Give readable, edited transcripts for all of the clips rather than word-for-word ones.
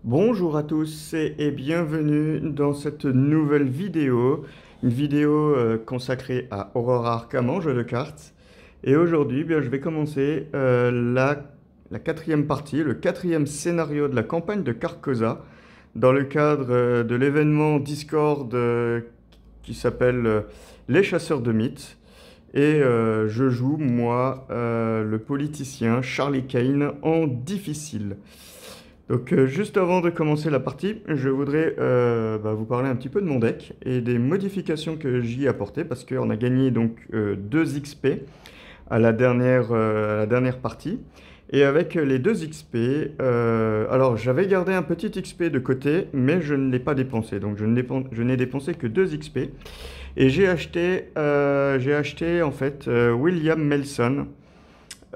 Bonjour à tous et bienvenue dans cette nouvelle vidéo, une vidéo consacrée à Aurora Arkham en jeu de cartes. Et aujourd'hui, je vais commencer la quatrième partie, le quatrième scénario de la campagne de Carcosa, dans le cadre de l'événement Discord qui s'appelle Les Chasseurs de Mythes. Et je joue, moi, le politicien Charlie Kane en difficile. Donc juste avant de commencer la partie, je voudrais vous parler un petit peu de mon deck et des modifications que j'y ai apportées parce qu'on a gagné donc 2 XP à la dernière partie. Et avec les 2 XP, alors j'avais gardé un petit XP de côté, mais je ne l'ai pas dépensé. Donc je n'ai dépensé que 2 XP. Et j'ai acheté en fait William Melson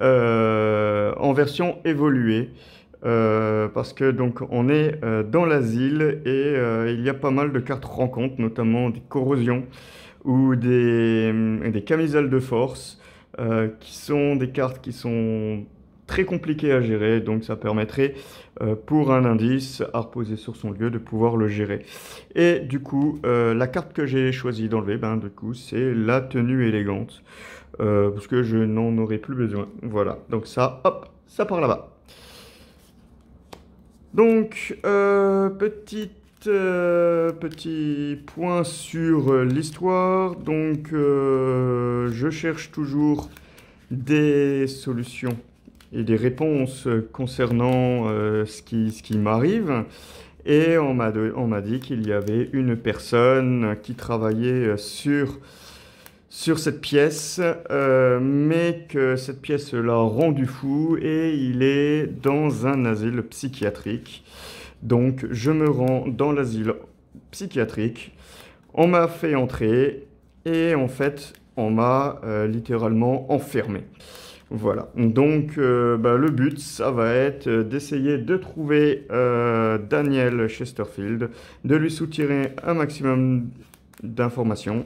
en version évoluée. Parce que donc on est dans l'asile et il y a pas mal de cartes rencontres, notamment des corrosions ou des camisales de force, qui sont des cartes qui sont très compliquées à gérer, donc ça permettrait pour un indice à reposer sur son lieu de pouvoir le gérer. Et du coup, la carte que j'ai choisi d'enlever, du coup, c'est la tenue élégante, parce que je n'en aurai plus besoin. Voilà, donc ça, hop, ça part là-bas. Donc, petit point sur l'histoire. Donc, je cherche toujours des solutions et des réponses concernant ce qui m'arrive. Et on m'a dit qu'il y avait une personne qui travaillait sur cette pièce, mais que cette pièce l'a rendu fou et il est dans un asile psychiatrique. Donc je me rends dans l'asile psychiatrique, on m'a fait entrer et en fait on m'a littéralement enfermé. Voilà, donc le but ça va être d'essayer de trouver Daniel Chesterfield, de lui soutirer un maximum d'informations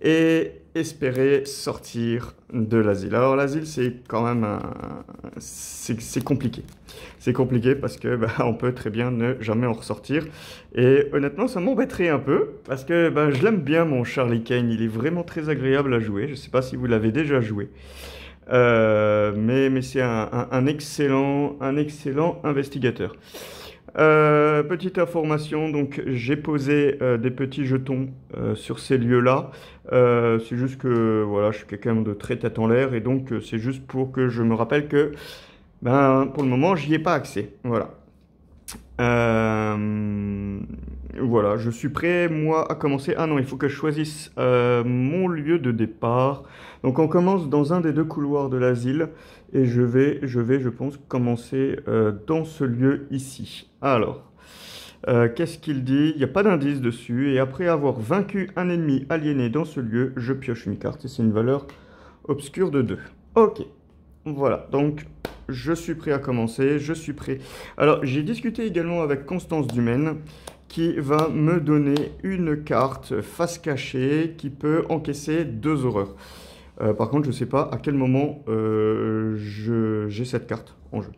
et espérer sortir de l'asile. Alors l'asile, c'est quand même c'est compliqué. C'est compliqué parce que on peut très bien ne jamais en ressortir. Et honnêtement, ça m'embêterait un peu parce que je l'aime bien mon Charlie Kane. Il est vraiment très agréable à jouer. Je ne sais pas si vous l'avez déjà joué. Mais c'est un excellent investigateur. Petite information, donc j'ai posé des petits jetons sur ces lieux-là. C'est juste que voilà, je suis quelqu'un de très tête en l'air et donc c'est juste pour que je me rappelle que pour le moment j'y ai pas accès. Voilà. Euh, voilà, je suis prêt moi à commencer. Ah non, il faut que je choisisse mon lieu de départ. Donc on commence dans un des 2 couloirs de l'asile et je pense, commencer dans ce lieu ici. Alors, qu'est-ce qu'il dit? Il n'y a pas d'indice dessus. Et après avoir vaincu un ennemi aliéné dans ce lieu, je pioche une carte et c'est une valeur obscure de 2. Ok, voilà, donc je suis prêt à commencer, je suis prêt. Alors, j'ai discuté également avec Constance Dumaine qui va me donner une carte face cachée qui peut encaisser 2 horreurs. Par contre, je ne sais pas à quel moment j'ai cette carte en jeu.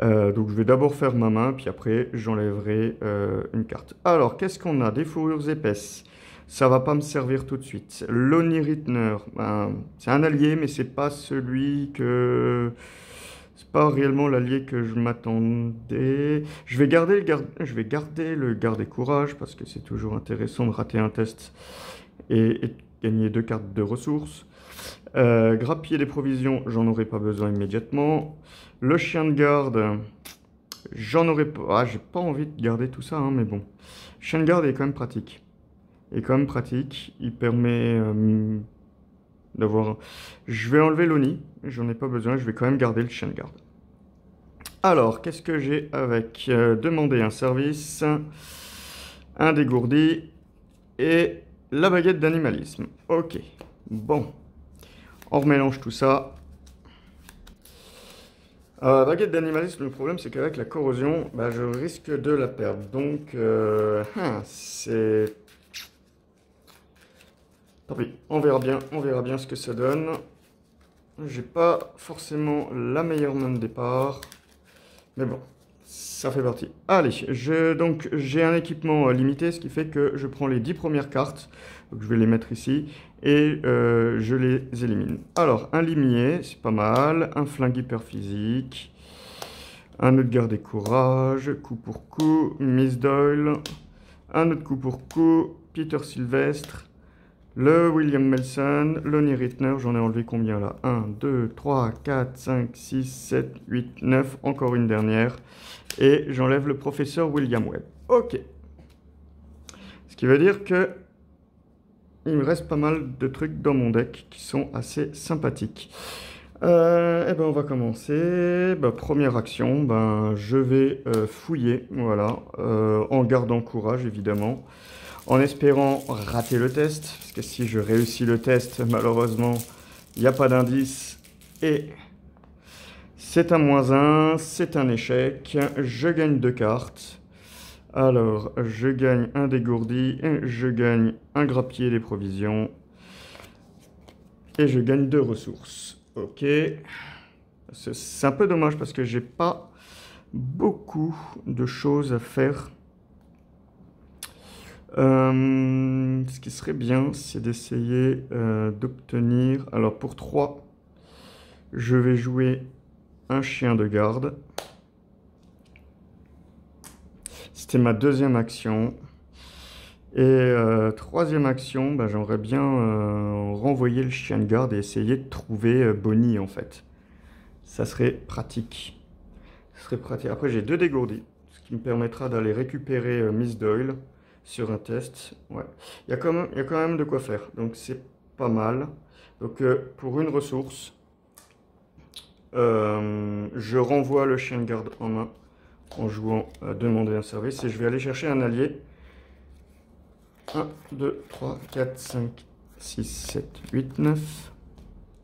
Donc je vais d'abord faire ma main, puis après j'enlèverai une carte. Alors, qu'est-ce qu'on a? Des fourrures épaisses. Ça va pas me servir tout de suite. Lonnie Rittner, c'est un allié, mais c'est pas celui que... C'est pas réellement l'allié que je m'attendais. Je vais garder le garder courage, parce que c'est toujours intéressant de rater un test et de gagner 2 cartes de ressources. Grappiller des provisions, j'en aurai pas besoin immédiatement. Le chien de garde, j'en aurais pas. Ah, j'ai pas envie de garder tout ça, mais bon. Chien de garde est quand même pratique. Il permet d'avoir. Je vais enlever l'Oni, j'en ai pas besoin, je vais quand même garder le chien de garde. Alors, qu'est-ce que j'ai avec demander un service, un dégourdi et la baguette d'animalisme. Ok, bon. On remélange tout ça. Baguette d'animalisme, le problème c'est qu'avec la corrosion, je risque de la perdre. Donc, c'est... Tant pis, on verra bien ce que ça donne. J'ai pas forcément la meilleure main de départ. Mais bon, Ça fait partie. Allez, donc j'ai un équipement limité, ce qui fait que je prends les 10 premières cartes. Donc je vais les mettre ici et je les élimine. Alors, un limier, c'est pas mal. Un flingue hyper physique. Un autre garde et courage. Coup pour coup. Miss Doyle. Un autre coup pour coup. Peter Sylvestre. Le William Melson. Lonnie Rittner. J'en ai enlevé combien là? 1, 2, 3, 4, 5, 6, 7, 8, 9. Encore une dernière. Et j'enlève le professeur William Webb. Ok. Ce qui veut dire que il me reste pas mal de trucs dans mon deck qui sont assez sympathiques. Eh ben on va commencer. Première action, je vais fouiller, voilà, en gardant courage évidemment, en espérant rater le test, parce que si je réussis le test, malheureusement, il n'y a pas d'indice et c'est un -1, c'est un échec. Je gagne 2 cartes. Alors, je gagne un dégourdi, je gagne un grappier des provisions, et je gagne 2 ressources. Ok. C'est un peu dommage parce que j'ai pas beaucoup de choses à faire. Ce qui serait bien, c'est d'essayer d'obtenir... Alors, pour 3, je vais jouer un chien de garde. C'était ma deuxième action. Et troisième action, j'aimerais bien renvoyer le chien de garde et essayer de trouver Bonnie en fait. Ça serait pratique. Ça serait pratique. Après j'ai 2 dégourdis, ce qui me permettra d'aller récupérer Miss Doyle sur un test. Ouais. Il y a quand même de quoi faire. Donc c'est pas mal. Donc pour une ressource, je renvoie le chien de garde en main en jouant demander un service et je vais aller chercher un allié. 1, 2, 3, 4, 5, 6, 7, 8, 9.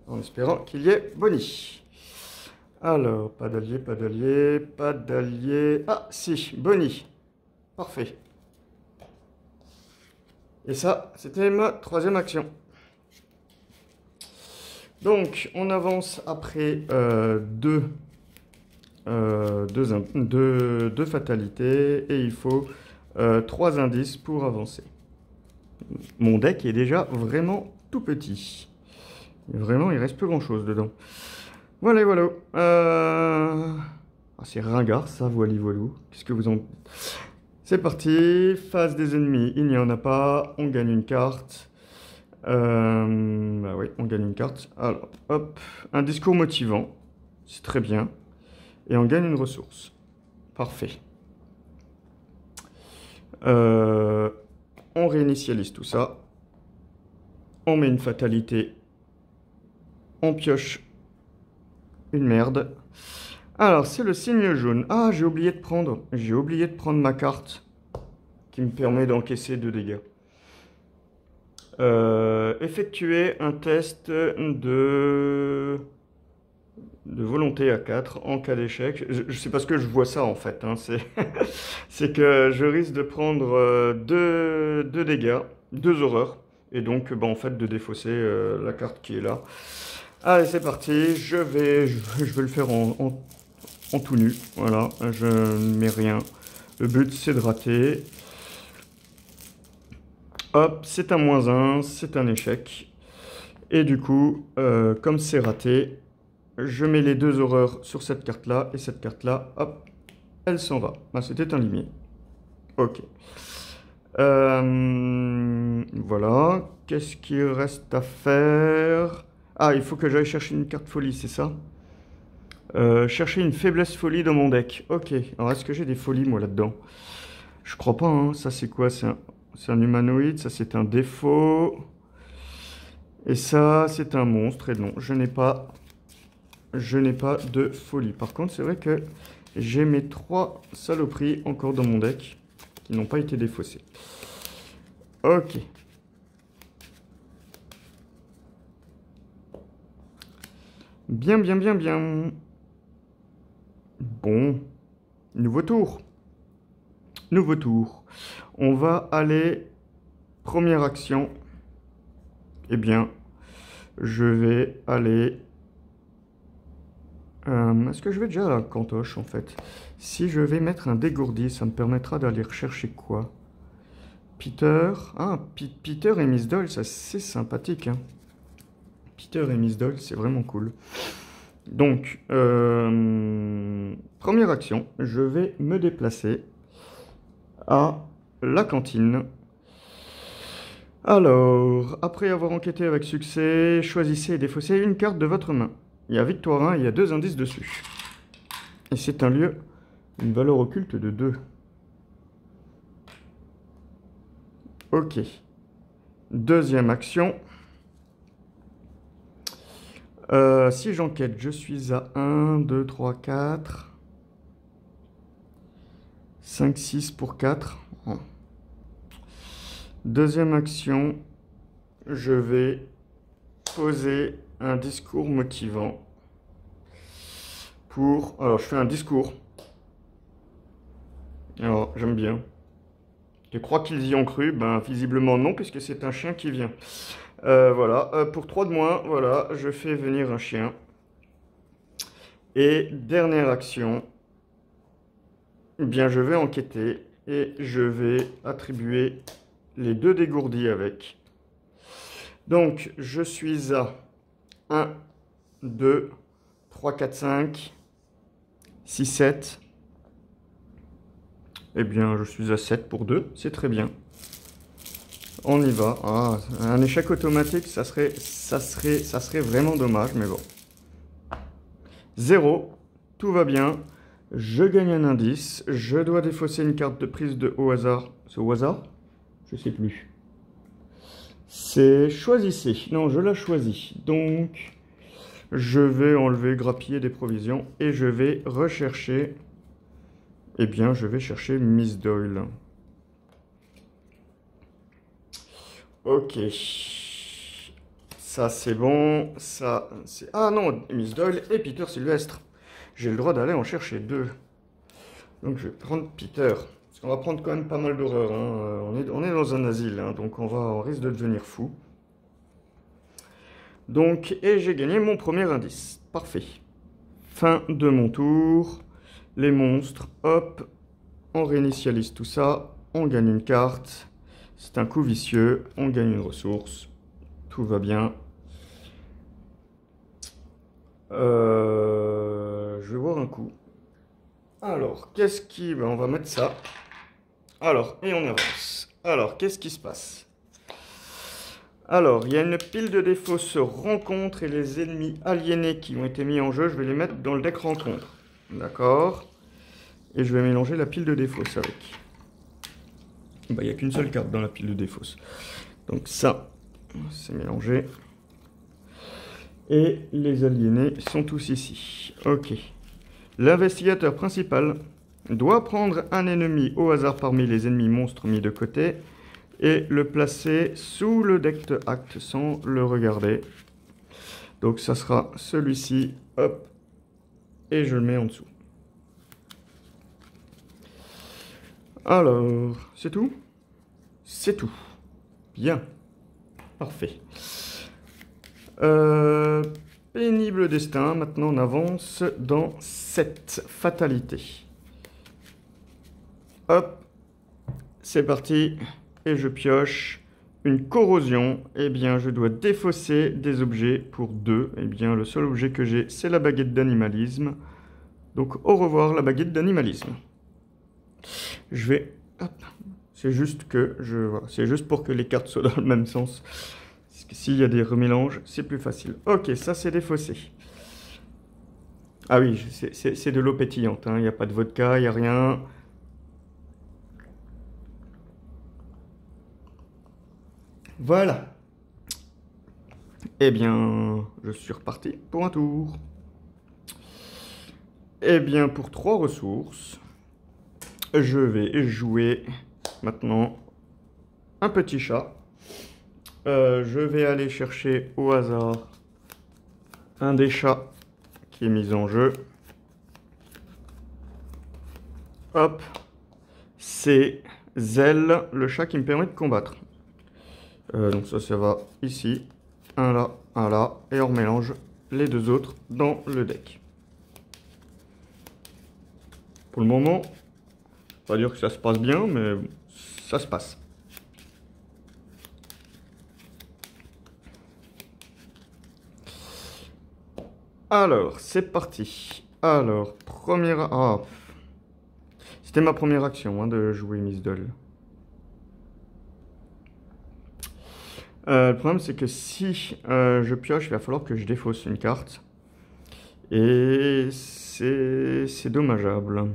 En espérant qu'il y ait Bonnie. Alors, pas d'allié, pas d'allié, pas d'allié. Ah, si, Bonnie. Parfait. Et ça, c'était ma troisième action. Donc, on avance après deux fatalités. Et il faut 3 indices pour avancer. Mon deck est déjà vraiment tout petit. Vraiment, il reste plus grand chose dedans. Voilà, voilà. C'est ringard ça, voili voilou. Qu'est-ce que vous en... C'est parti. Face des ennemis, il n'y en a pas. On gagne une carte. Oui, on gagne une carte. Alors, hop. Un discours motivant. C'est très bien. Et on gagne une ressource. Parfait. On réinitialise tout ça. On met une fatalité. On pioche une merde. Alors, c'est le signe jaune. Ah, j'ai oublié de prendre ma carte qui me permet d'encaisser 2 dégâts. Effectuer un test de volonté à 4 en cas d'échec. Je sais pas ce que je vois ça en fait. Hein. C'est que je risque de prendre 2 dégâts, 2 horreurs. Et donc, en fait, de défausser la carte qui est là. Allez, c'est parti. Je vais le faire en tout nu. Voilà, je ne mets rien. Le but, c'est de rater. Hop, c'est un -1, c'est un échec. Et du coup, comme c'est raté, je mets les 2 horreurs sur cette carte-là. Et cette carte-là, hop, elle s'en va. C'était un limier. Ok. Voilà. Qu'est-ce qu'il reste à faire? Ah, il faut que j'aille chercher une carte folie, c'est ça? Chercher une faiblesse folie dans mon deck. Ok. Alors, est-ce que j'ai des folies, moi, là-dedans? Je crois pas, hein. Ça, c'est quoi? C'est un humanoïde. Ça, c'est un défaut. Et ça, c'est un monstre. Et non, je n'ai pas de folie. Par contre, c'est vrai que j'ai mes 3 saloperies encore dans mon deck qui n'ont pas été défaussées. Ok. Bien, bien, bien, bien. Bon. Nouveau tour. Nouveau tour. On va aller... Première action. Eh bien, je vais aller... Est-ce que je vais déjà à la cantoche en fait? Si je vais mettre un dégourdi, ça me permettra d'aller rechercher quoi? Peter. Ah, Peter et Miss Doyle, ça c'est sympathique, hein. Peter et Miss Doyle, c'est vraiment cool. Donc, première action, je vais me déplacer à la cantine. Alors, après avoir enquêté avec succès, choisissez et défaussez une carte de votre main. Il y a Victorin et il y a 2 indices dessus. Et c'est un lieu, une valeur occulte de 2. Ok. Deuxième action. Si j'enquête, je suis à 1, 2, 3, 4. 5, 6 pour 4. Oh. Deuxième action, je vais poser un discours motivant pour... Alors, je fais un discours. Alors, j'aime bien. Je crois qu'ils y ont cru. Ben, visiblement non, puisque c'est un chien qui vient. Voilà. Pour 3 de moins, voilà, je fais venir un chien. Et dernière action, eh bien, je vais enquêter et je vais attribuer les 2 dégourdis avec. Donc, je suis à 1, 2, 3, 4, 5, 6, 7. Eh bien, je suis à 7 pour 2, c'est très bien. On y va. Ah, un échec automatique, ça serait vraiment dommage, mais bon. 0, tout va bien. Je gagne un indice. Je dois défausser une carte de prise de au hasard. C'est au hasard? Je sais plus. C'est choisissez. Non, je la choisis. Donc, je vais enlever, grappiller des provisions et je vais rechercher... Eh bien, je vais chercher Miss Doyle. Ok. Ça, c'est bon. Ça, c'est... Ah non, Miss Doyle et Peter Sylvestre. J'ai le droit d'aller en chercher 2. Donc, je vais prendre Peter. Parce qu'on va prendre quand même pas mal d'horreur. Hein. On est dans un asile, hein, donc on risque de devenir fou. Donc, et j'ai gagné mon premier indice. Parfait. Fin de mon tour. Les monstres, hop, on réinitialise tout ça, on gagne une carte, c'est un coup vicieux, on gagne une ressource, tout va bien. Je vais voir un coup. Alors, qu'est-ce qui... Ben, on va mettre ça. Alors, et on avance. Alors, qu'est-ce qui se passe? Alors, il y a une pile de défauts se rencontrent et les ennemis aliénés qui ont été mis en jeu, je vais les mettre dans le deck rencontre. D'accord. Et je vais mélanger la pile de défausse avec. Bah, il n'y a qu'une seule carte dans la pile de défausse. Donc ça, c'est mélangé. Et les aliénés sont tous ici. Ok. L'investigateur principal doit prendre un ennemi au hasard parmi les ennemis monstres mis de côté et le placer sous le deck de acte sans le regarder. Donc ça sera celui-ci. Hop. Et je le mets en dessous. Alors, c'est tout? C'est tout. Bien. Parfait. Pénible destin. Maintenant, on avance dans cette fatalité. Hop. C'est parti. Et je pioche une corrosion. Eh bien, je dois défausser des objets pour 2. Eh bien, le seul objet que j'ai, c'est la baguette d'animalisme. Donc, au revoir, la baguette d'animalisme. Je vais... C'est juste que voilà, c'est juste pour que les cartes soient dans le même sens. Parce que s'il y a des remélanges, c'est plus facile. Ok, ça c'est défaussé. Ah oui, c'est de l'eau pétillante. Hein. Il n'y a pas de vodka, il n'y a rien. Voilà. Eh bien, je suis reparti pour un tour. Eh bien, pour 3 ressources... Je vais jouer maintenant un petit chat. Je vais aller chercher au hasard un des chats qui est mis en jeu. Hop, c'est Zell, le chat qui me permet de combattre. Donc ça va ici, un là, et on mélange les 2 autres dans le deck. Pour le moment, pas dire que ça se passe bien, mais ça se passe. Alors, c'est parti. Alors, première... Ah, c'était ma première action hein, de jouer Miss Doll. Le problème, c'est que si je pioche, il va falloir que je défausse une carte. Et c'est dommageable.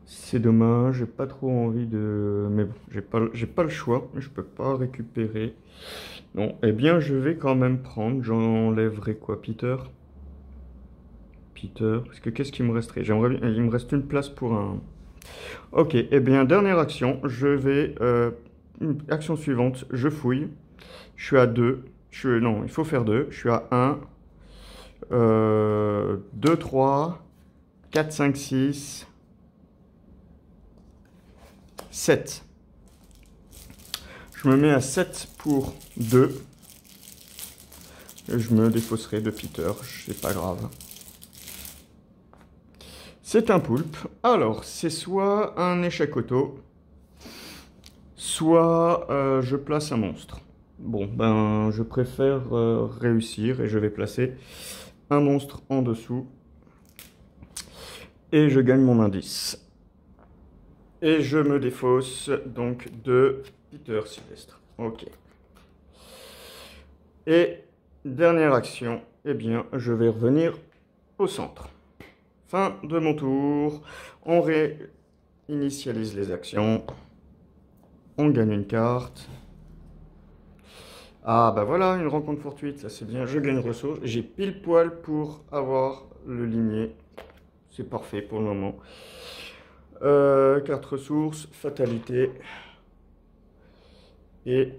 C'est dommage, j'ai pas trop envie de... Mais bon, j'ai pas le choix, je peux pas récupérer. Non, eh bien, je vais quand même prendre. J'enlèverai quoi, Peter? Peter, parce que qu'est-ce qu'il me resterait? J'aimerais bien... Il me reste une place pour un... Ok, eh bien, dernière action, je vais... action suivante, je fouille. Je suis à 2. Non, il faut faire 2. Je suis à 1, 2, 3, 4, 5, 6, 7. Je me mets à 7 pour 2. Et je me défausserai de Peter, c'est pas grave. C'est un poulpe. Alors, c'est soit un échec auto, soit je place un monstre. Bon, ben, je préfère réussir et je vais placer un monstre en dessous. Et je gagne mon indice. Et je me défausse donc de Peter Sylvestre. Ok. Et dernière action, eh bien, je vais revenir au centre. Fin de mon tour. On réinitialise les actions. On gagne une carte. Ah bah voilà, une rencontre fortuite, ça c'est bien. Je gagne ressources. J'ai pile poil pour avoir le limier. C'est parfait pour le moment. Carte ressources, fatalité. Et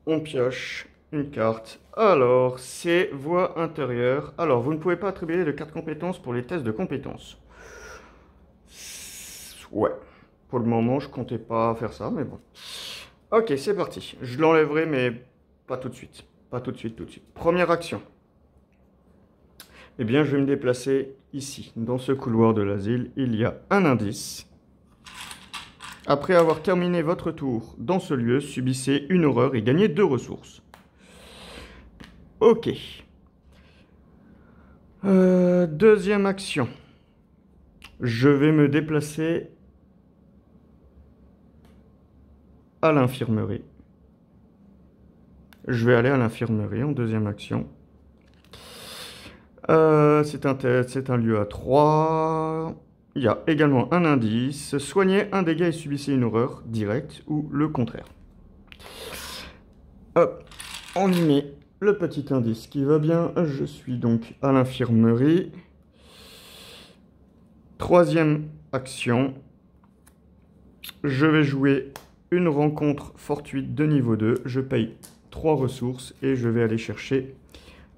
on pioche une carte. Alors, c'est voie intérieure. Alors, vous ne pouvez pas attribuer de carte compétences pour les tests de compétences. Ouais. Pour le moment, je comptais pas faire ça, mais bon. Ok, c'est parti. Je l'enlèverai, mais pas tout de suite. Pas tout de suite, tout de suite. Première action. Eh bien, je vais me déplacer ici. Dans ce couloir de l'asile, il y a un indice. Après avoir terminé votre tour dans ce lieu, subissez une horreur et gagnez 2 ressources. Ok. Deuxième action. Je vais me déplacer à l'infirmerie. Je vais aller à l'infirmerie en deuxième action. C'est un lieu à 3. Il y a également un indice. Soignez un dégât et subissez une horreur directe ou le contraire. Hop, on y met le petit indice qui va bien. Je suis donc à l'infirmerie. Troisième action. Je vais jouer une rencontre fortuite de niveau 2. Je paye 3 ressources et je vais aller chercher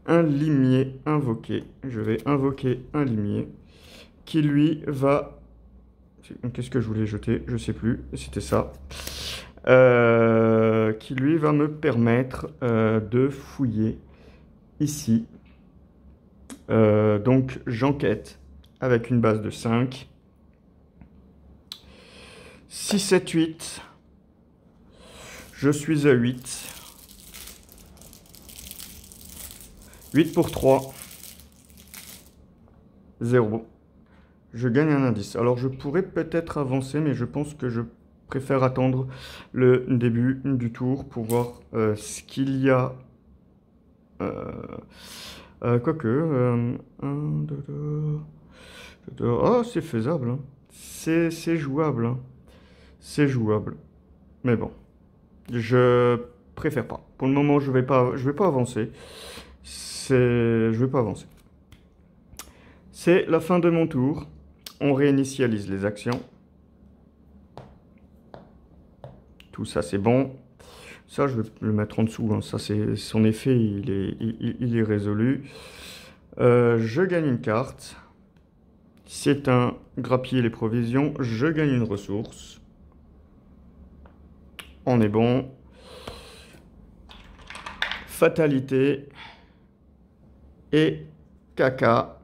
un limier invoqué. Je vais invoquer un limier qui lui va... Qu'est-ce que je voulais jeter? Je sais plus. C'était ça. Qui lui va me permettre de fouiller ici. Donc j'enquête avec une base de 5. 6, 7, 8. Je suis à 8. 8 pour 3. 0. Je gagne un indice. Alors je pourrais peut-être avancer, mais je pense que je préfère attendre le début du tour pour voir ce qu'il y a. Quoique... 1, 2, 2. Oh, c'est faisable. Hein. C'est jouable. Hein. C'est jouable. Mais bon. Je préfère pas. Pour le moment, je vais pas avancer. Je vais pas avancer. C'est la fin de mon tour. On réinitialise les actions. Tout ça, c'est bon. Ça, je vais le mettre en dessous. Hein. Ça, c'est son effet, il est résolu. Je gagne une carte. C'est un grappiller les provisions. Je gagne une ressource. On est bon. Fatalité. Et caca.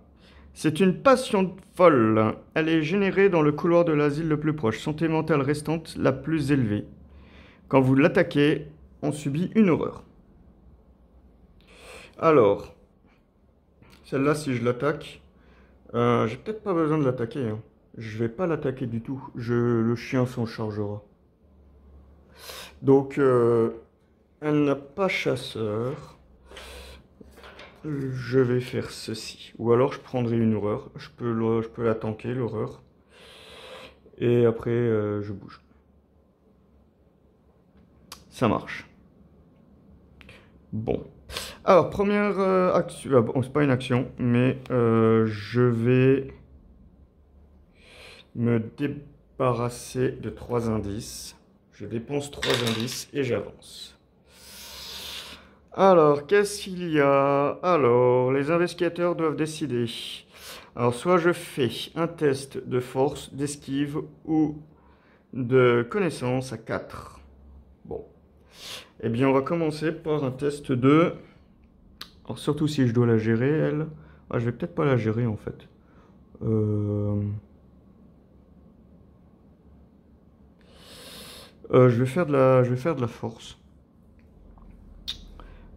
C'est une passion folle. Elle est générée dans le couloir de l'asile le plus proche. Santé mentale restante la plus élevée. Quand vous l'attaquez, on subit une horreur. Alors, celle-là, si je l'attaque, j'ai peut-être pas besoin de l'attaquer, hein. Je vais pas l'attaquer du tout. Le chien s'en chargera. Donc, elle n'a pas chasseur. Je vais faire ceci. Ou alors je prendrai une horreur. Je peux la tanker, l'horreur. Et après, je bouge. Ça marche. Bon. Alors, première action. Ah, bon, c'est pas une action, mais je vais me débarrasser de 3 indices. Je dépense 3 indices et j'avance. Alors, qu'est-ce qu'il y a? Alors, les investigateurs doivent décider. Alors, soit je fais un test de force, d'esquive ou de connaissance à 4. Bon. Eh bien, on va commencer par un test de... Alors, surtout si je dois la gérer, elle. Ah, je vais peut-être pas la gérer, en fait. Je vais faire de la force.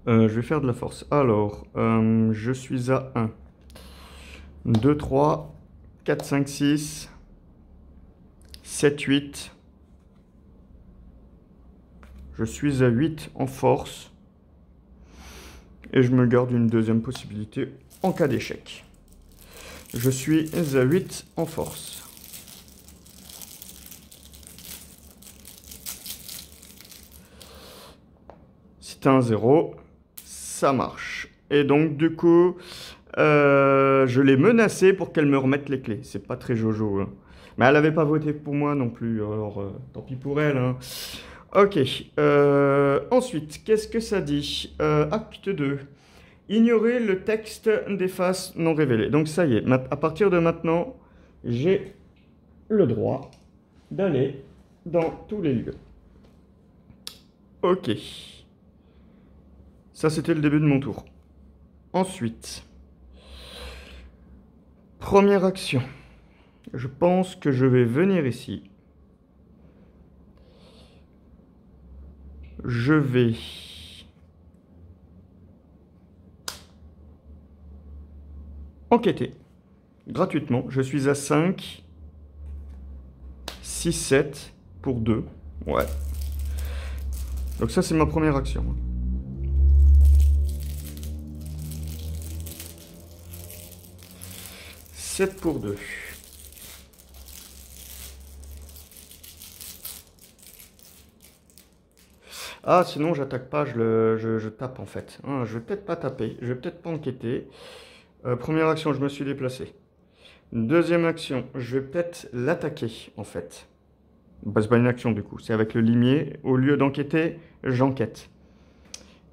Je vais faire de la force. Alors, je suis à 1, 2, 3, 4, 5, 6, 7, 8. Je suis à 8 en force. Et je me garde une deuxième possibilité en cas d'échec. Je suis à 8 en force. C'est un 0. Ça marche. Et donc, du coup, je l'ai menacée pour qu'elle me remette les clés. C'est pas très jojo, hein. Mais elle n'avait pas voté pour moi non plus. Alors, tant pis pour elle, hein. Ok. Ensuite, qu'est-ce que ça dit? Acte 2. Ignorer le texte des faces non révélées. Donc, ça y est. À partir de maintenant, j'ai le droit d'aller dans tous les lieux. Ok. Ça, c'était le début de mon tour. Ensuite, première action. Je pense que je vais venir ici. Je vais enquêter gratuitement. Je suis à 5, 6, 7 pour 2. Ouais. Donc ça, c'est ma première action. 7 pour 2. Ah, sinon, j'attaque pas, je tape en fait. Ah, je vais peut-être pas taper, je vais peut-être pas enquêter. Première action, je me suis déplacé. Deuxième action, je vais peut-être l'attaquer en fait. Bah, c'est pas une action du coup, c'est avec le limier. Au lieu d'enquêter, j'enquête.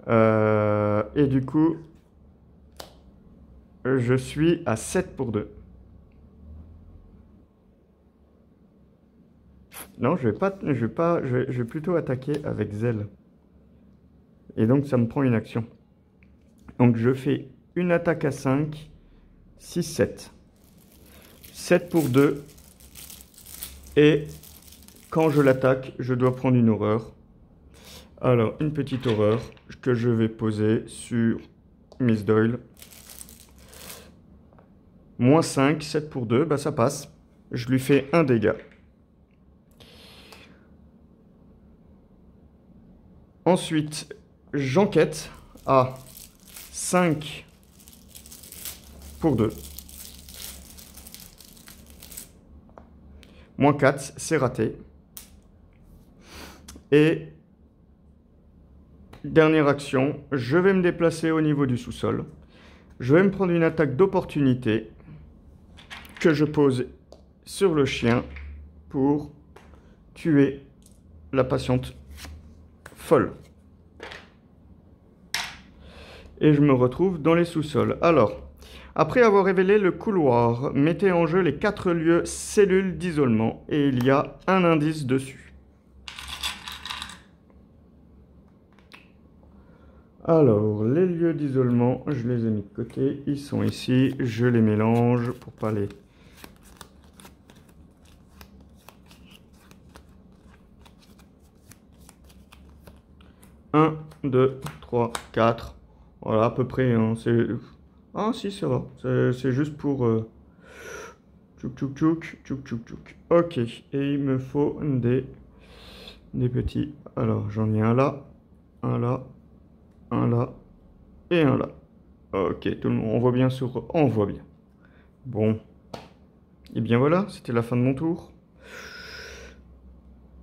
Et du coup, je suis à 7 pour 2. Non, je vais plutôt attaquer avec zèle. Et donc, ça me prend une action. Donc, je fais une attaque à 5, 6, 7. 7 pour 2. Et quand je l'attaque, je dois prendre une horreur. Alors, une petite horreur que je vais poser sur Miss Doyle. Moins 5, 7 pour 2, bah ça passe. Je lui fais un dégât. Ensuite, j'enquête à 5 pour 2. Moins 4, c'est raté. Et dernière action, je vais me déplacer au niveau du sous-sol. Je vais me prendre une attaque d'opportunité que je pose sur le chien pour tuer la patiente folle. Et je me retrouve dans les sous-sols. Alors, après avoir révélé le couloir, mettez en jeu les 4 lieux cellules d'isolement et il y a un indice dessus. Alors, les lieux d'isolement, je les ai mis de côté. Ils sont ici. Je les mélange pour pas les... 1, 2, 3, 4. Voilà, à peu près. Hein, ah, si, ça va. C'est juste pour... Tchouk, tchouk, tchouk, tchouk, tchouk, tchouk. Ok. Et il me faut des petits. Alors, j'en ai un là, un là, un là et un là. Ok, tout le monde, on voit bien sur... On voit bien. Bon. Et bien voilà, c'était la fin de mon tour.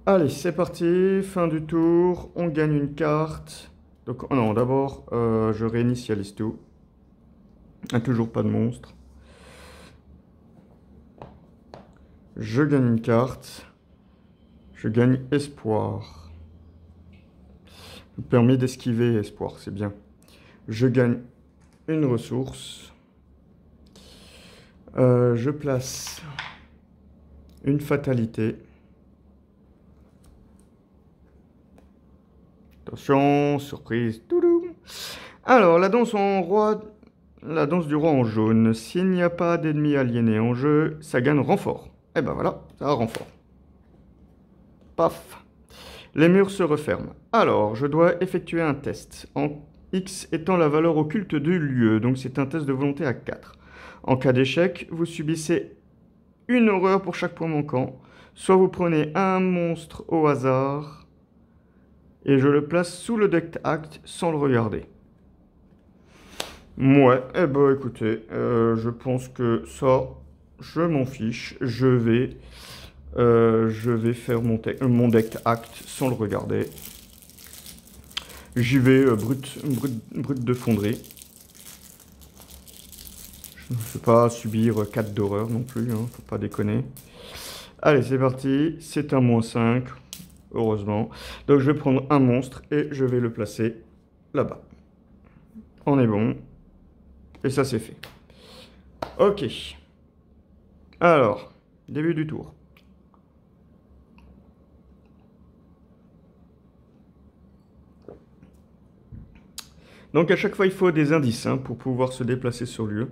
Allez, c'est parti, fin du tour, on gagne une carte. Donc, oh non, d'abord, je réinitialise tout. Ah, toujours pas de monstre. Je gagne une carte. Je gagne espoir. Me permet d'esquiver espoir, c'est bien. Je gagne une ressource. Je place une fatalité. Attention, surprise. Toudoum. Alors, la danse du roi en jaune. S'il n'y a pas d'ennemis aliénés en jeu, ça gagne renfort. Et ben voilà, ça a renfort. Paf. Les murs se referment. Alors, je dois effectuer un test. En X étant la valeur occulte du lieu, donc c'est un test de volonté à 4. En cas d'échec, vous subissez une horreur pour chaque point manquant. Soit vous prenez un monstre au hasard et je le place sous le deck act sans le regarder. Ouais, eh ben écoutez, je pense que ça, je m'en fiche. Je vais faire mon deck act sans le regarder. J'y vais brut de fonderie. Je ne vais pas subir 4 d'horreur non plus, hein, faut pas déconner. Allez, c'est parti. C'est un -5, heureusement. Donc je vais prendre un monstre et je vais le placer là-bas. On est bon. Et ça, c'est fait. Ok. Alors, début du tour. Donc à chaque fois, il faut des indices hein, pour pouvoir se déplacer sur lieu.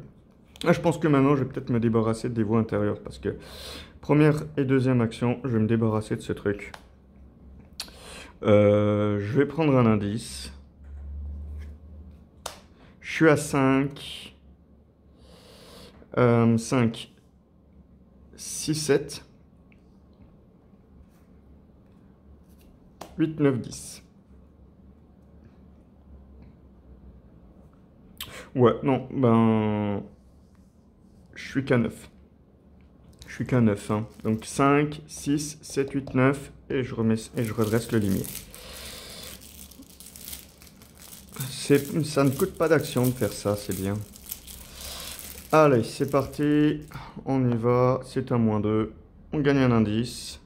Ah, je pense que maintenant, je vais peut-être me débarrasser des voies intérieures parce que première et deuxième action, je vais me débarrasser de ce truc. Je vais prendre un indice. Je suis à 5. 5, 6, 7. 8, 9, 10. Ouais, non, ben... Je suis qu'à 9. Je suis qu'à 9. Hein. Donc 5, 6, 7, 8, 9. Et je redresse le limier. Ça ne coûte pas d'action de faire ça, c'est bien. Allez, c'est parti. On y va. C'est un -2. On gagne un indice.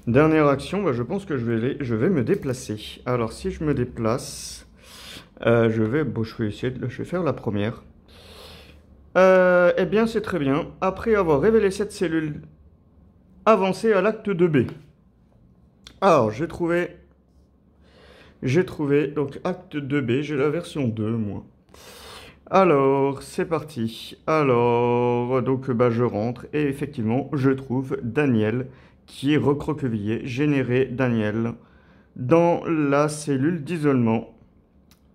Dernière action, bah, je pense que je vais me déplacer. Alors, si je me déplace, je vais faire la première. Eh bien, c'est très bien. Après avoir révélé cette cellule, avancez à l'acte 2B. Alors, j'ai trouvé, donc acte 2B, j'ai la version 2, moi. Alors, c'est parti. Alors, donc, bah, je rentre et effectivement, je trouve Daniel qui est recroquevillé, généré Daniel dans la cellule d'isolement.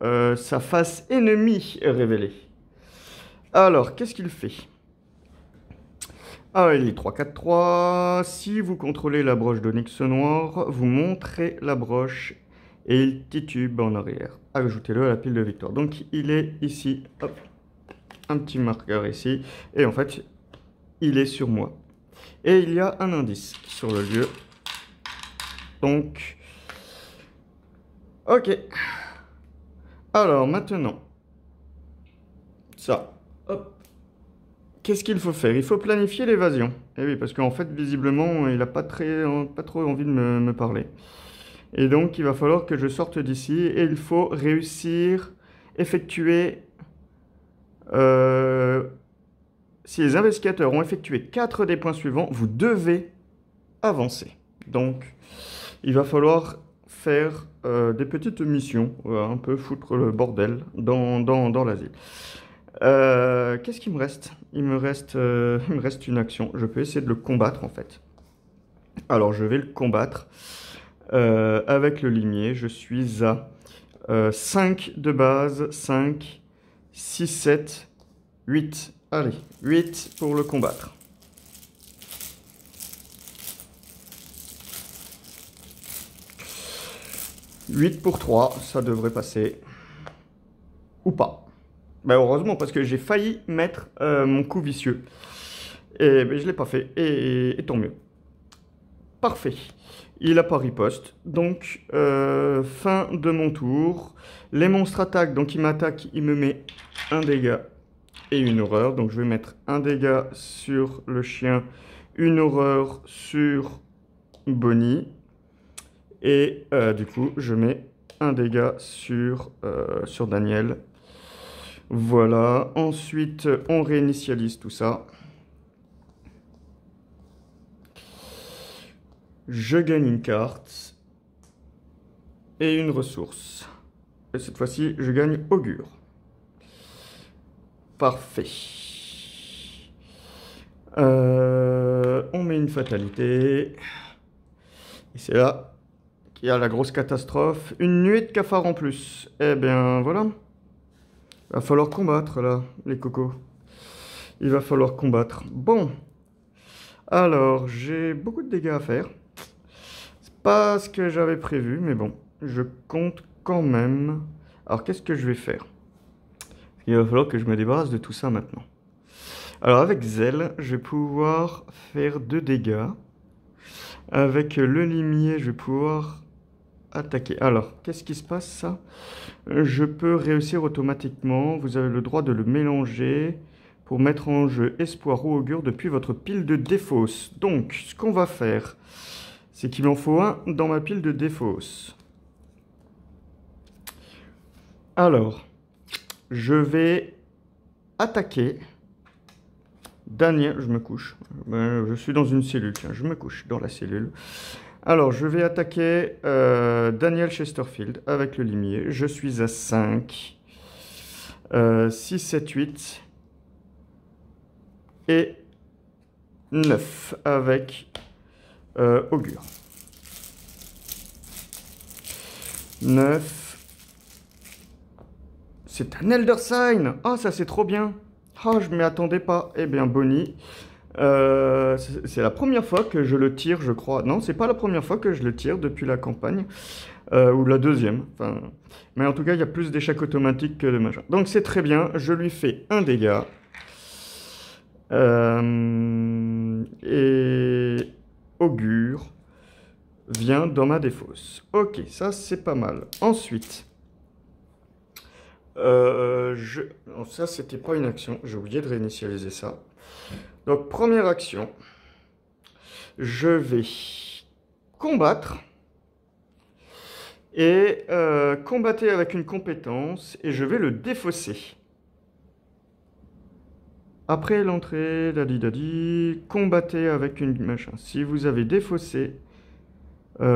Sa face ennemie est révélée. Alors, qu'est-ce qu'il fait? Ah, il est 3-4-3. Si vous contrôlez la broche d'onyx noir, vous montrez la broche et il titube en arrière. Ajoutez-le à la pile de victoire. Donc, il est ici. Hop. Un petit marqueur ici. Et en fait, il est sur moi. Et il y a un indice sur le lieu. Donc, ok. Alors, maintenant, ça. Hop. Qu'est-ce qu'il faut faire? Il faut planifier l'évasion. Et oui, parce qu'en fait, visiblement, il n'a pas trop envie de me parler. Et donc, il va falloir que je sorte d'ici. Et il faut réussir, effectuer... si les investigateurs ont effectué 4 des points suivants, vous devez avancer. Donc, il va falloir faire des petites missions, un peu foutre le bordel dans l'asile. Qu'est-ce qu'il me reste? Il me reste une action. Je peux essayer de le combattre en fait. Alors je vais le combattre avec le limier. Je suis à 5 de base, 5, 6, 7, 8. Allez, 8 pour le combattre. « 8 pour 3, ça devrait passer. Ou pas. Ben heureusement, parce que j'ai failli mettre mon coup vicieux. Et ben, je ne l'ai pas fait. Et tant mieux. Parfait. Il n'a pas riposte. Donc, fin de mon tour. Les monstres attaquent. Donc, il m'attaque. Il me met un dégât et une horreur. Donc, je vais mettre un dégât sur le chien. Une horreur sur Bonnie. Et du coup, je mets un dégât sur Daniel. Voilà. Ensuite, on réinitialise tout ça. Je gagne une carte et une ressource. Et cette fois-ci, je gagne Augure. Parfait. On met une fatalité. Et c'est là qu'il y a la grosse catastrophe. Une nuée de cafards en plus. Eh bien, voilà. Il va falloir combattre, là, les cocos. Il va falloir combattre. Bon. Alors, j'ai beaucoup de dégâts à faire. C'est pas ce que j'avais prévu, mais bon. Je compte quand même. Alors, qu'est-ce que je vais faire? Il va falloir que je me débarrasse de tout ça maintenant. Alors, avec Zèle, je vais pouvoir faire 2 dégâts. Avec le limier, je vais pouvoir attaquer. Alors, qu'est-ce qui se passe, ça? Je peux réussir automatiquement. Vous avez le droit de le mélanger pour mettre en jeu espoir ou augure depuis votre pile de défausse. Donc, ce qu'on va faire, c'est qu'il en faut un dans ma pile de défausse. Alors, je vais attaquer Daniel. Je me couche. Je suis dans une cellule. Tiens, je me couche dans la cellule. Alors, je vais attaquer Daniel Chesterfield avec le limier. Je suis à 5, 6, 7, 8 et 9 avec augure. 9. C'est un Elder Sign. Ah, ça c'est trop bien. Ah, je m'y attendais pas. Eh bien, Bonnie, c'est la première fois que je le tire, je crois. Non, c'est pas la première fois que je le tire depuis la campagne. Ou la deuxième. Enfin, mais en tout cas, il y a plus d'échecs automatiques que de machin. Donc c'est très bien. Je lui fais un dégât. Et augure vient dans ma défausse. Ok, ça c'est pas mal. Ensuite, non, ça c'était pas une action. J'ai oublié de réinitialiser ça. Donc première action, je vais combattre et combattre avec une compétence et je vais le défausser. Après l'entrée, dadi, combattez avec une machin. Si vous avez défaussé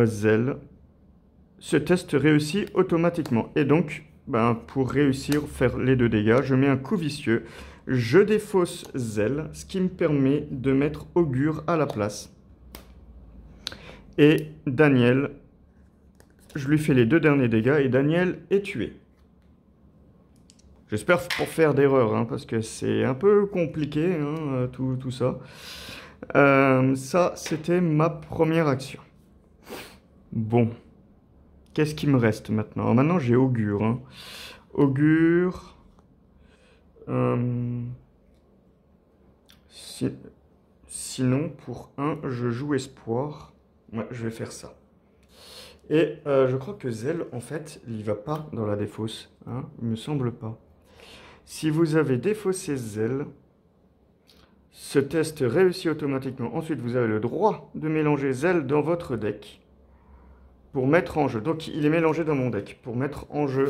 Zèle, ce test réussit automatiquement. Et donc, pour réussir, faire les 2 dégâts, je mets un coup vicieux. Je défausse Zèle, ce qui me permet de mettre augure à la place. Et Daniel, je lui fais les 2 derniers dégâts et Daniel est tué. J'espère pour faire d'erreur, hein, parce que c'est un peu compliqué, hein, tout ça. Ça, c'était ma première action. Bon. Qu'est-ce qui me reste maintenant? Alors, maintenant, j'ai augure. Hein. Augure. Sinon, pour 1, je joue espoir. Ouais, je vais faire ça. Et je crois que Zèle, en fait, il va pas dans la défausse. Hein, il me semble pas. Si vous avez défaussé Zèle, ce test réussit automatiquement. Ensuite, vous avez le droit de mélanger Zèle dans votre deck pour mettre en jeu. Donc, il est mélangé dans mon deck pour mettre en jeu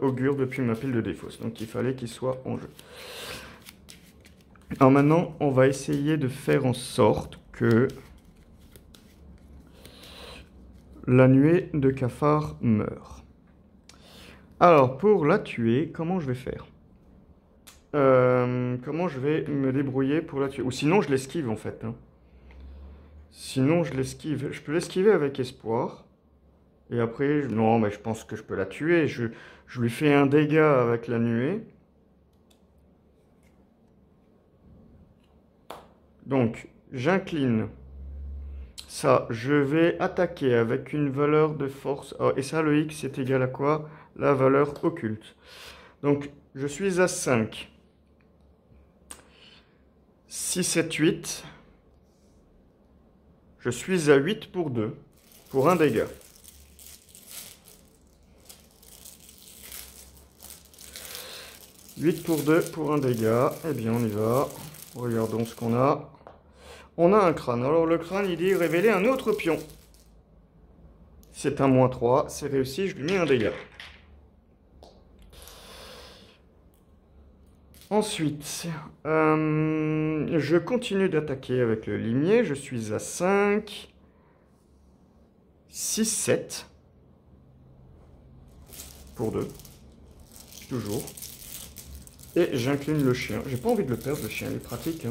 augure depuis ma pile de défausse. Donc, il fallait qu'il soit en jeu. Alors maintenant, on va essayer de faire en sorte que La nuée de cafard meurt. Alors, pour la tuer, comment je vais faire? Comment je vais me débrouiller pour la tuer? Ou sinon, je l'esquive en fait, hein. Sinon, je l'esquive. Je peux l'esquiver avec espoir. Et après, non, mais je pense que je peux la tuer. Je lui fais un dégât avec la nuée. Donc, j'incline. Ça, je vais attaquer avec une valeur de force. Oh, et ça, le X est égal à quoi? La valeur occulte. Donc, je suis à 5. 6, 7, 8. Je suis à 8 pour 2. Pour un dégât. « 8 pour 2 pour un dégât. Eh bien, on y va. Regardons ce qu'on a. On a un crâne. Alors, le crâne, il dit révéler un autre pion. C'est un -3. C'est réussi. Je lui mets un dégât. Ensuite, je continue d'attaquer avec le limier. Je suis à 5. 6, 7. Pour 2. Toujours. Et j'incline le chien. J'ai pas envie de le perdre, le chien. Il est pratique, hein.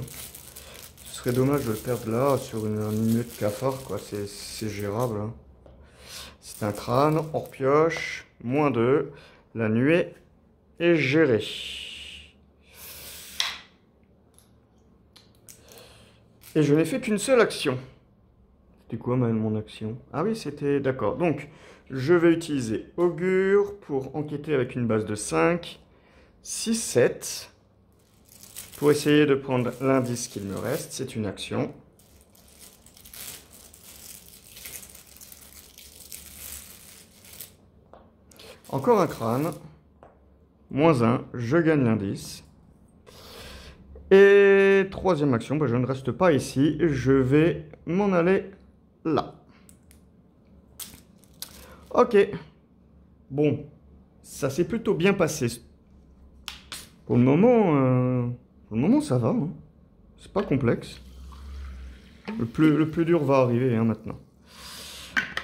Ce serait dommage de le perdre là, sur un nuée de cafard, quoi. C'est gérable, hein. C'est un crâne. On repioche. -2. La nuée est gérée. Et je n'ai fait qu'une seule action. C'était quoi mon action? Ah oui, c'était... D'accord. Donc, je vais utiliser Augure pour enquêter avec une base de 5. 6, 7. Pour essayer de prendre l'indice qu'il me reste. C'est une action. Encore un crâne. -1. Je gagne l'indice. Et troisième action, bah, je ne reste pas ici. Je vais m'en aller là. Ok. Bon. Ça s'est plutôt bien passé. Pour le moment, ça va, hein. C'est pas complexe. Le plus dur va arriver, hein, maintenant.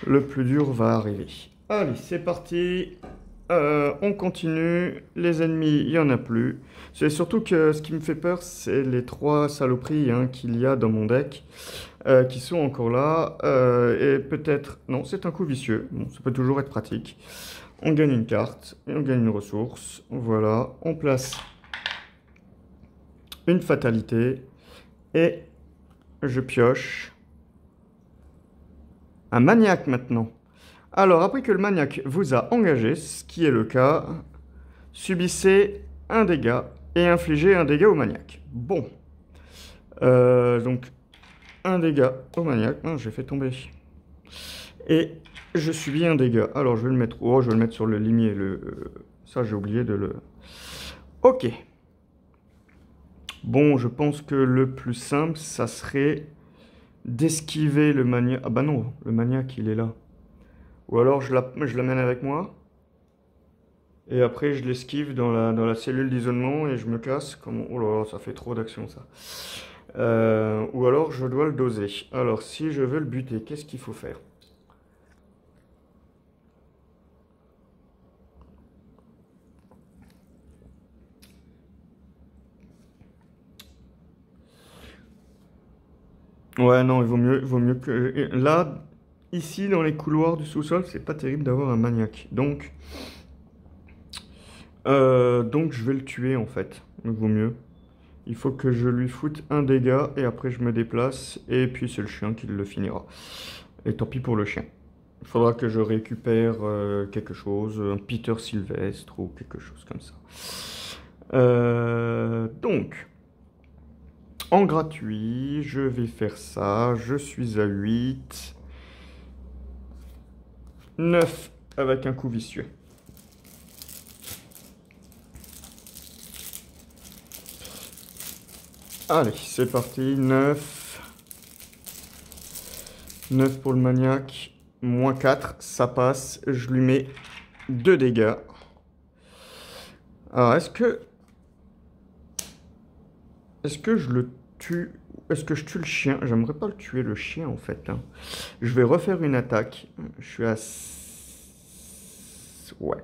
Le plus dur va arriver. Allez, c'est parti. On continue. Les ennemis, il n'y en a plus. C'est surtout que ce qui me fait peur, c'est les 3 saloperies, hein, qu'il y a dans mon deck. Qui sont encore là. Et peut-être... Non, c'est un coup vicieux. Bon, ça peut toujours être pratique. On gagne une carte. Et on gagne une ressource. Voilà. On place une fatalité. Et je pioche un maniaque maintenant. Alors, après que le maniaque vous a engagé, ce qui est le cas, subissez un dégât et infligez un dégât au maniaque. Bon. Donc, un dégât au maniaque. Ah, j'ai fait tomber. Et je subis un dégât. Alors, je vais le mettre... Oh, je vais le mettre sur le limier. Ça, j'ai oublié de le... Ok. Bon, je pense que le plus simple, ça serait d'esquiver le maniaque. Ah bah non, le maniaque, il est là. Ou alors, je l'amène avec moi. Et après, je l'esquive dans la cellule d'isolement et je me casse. Comme... Oh là là, ça fait trop d'action, ça. Ou alors, je dois le doser. Alors, si je veux le buter, qu'est-ce qu'il faut faire? Ouais, non, il vaut mieux que... Là, ici, dans les couloirs du sous-sol, c'est pas terrible d'avoir un maniaque. Donc, je vais le tuer, en fait. Il vaut mieux. Il faut que je lui foute un dégât et après je me déplace. Et puis c'est le chien qui le finira. Et tant pis pour le chien. Il faudra que je récupère quelque chose, un Peter Sylvestre ou quelque chose comme ça. Donc, en gratuit, je vais faire ça. Je suis à 8. 9 avec un coup vicieux. Allez, c'est parti. 9. 9 pour le maniaque. -4, ça passe. Je lui mets 2 dégâts. Alors, est-ce que je le tue est-ce que je tue le chien? J'aimerais pas le tuer, le chien, en fait, hein. Je vais refaire une attaque. Je suis à... Ouais.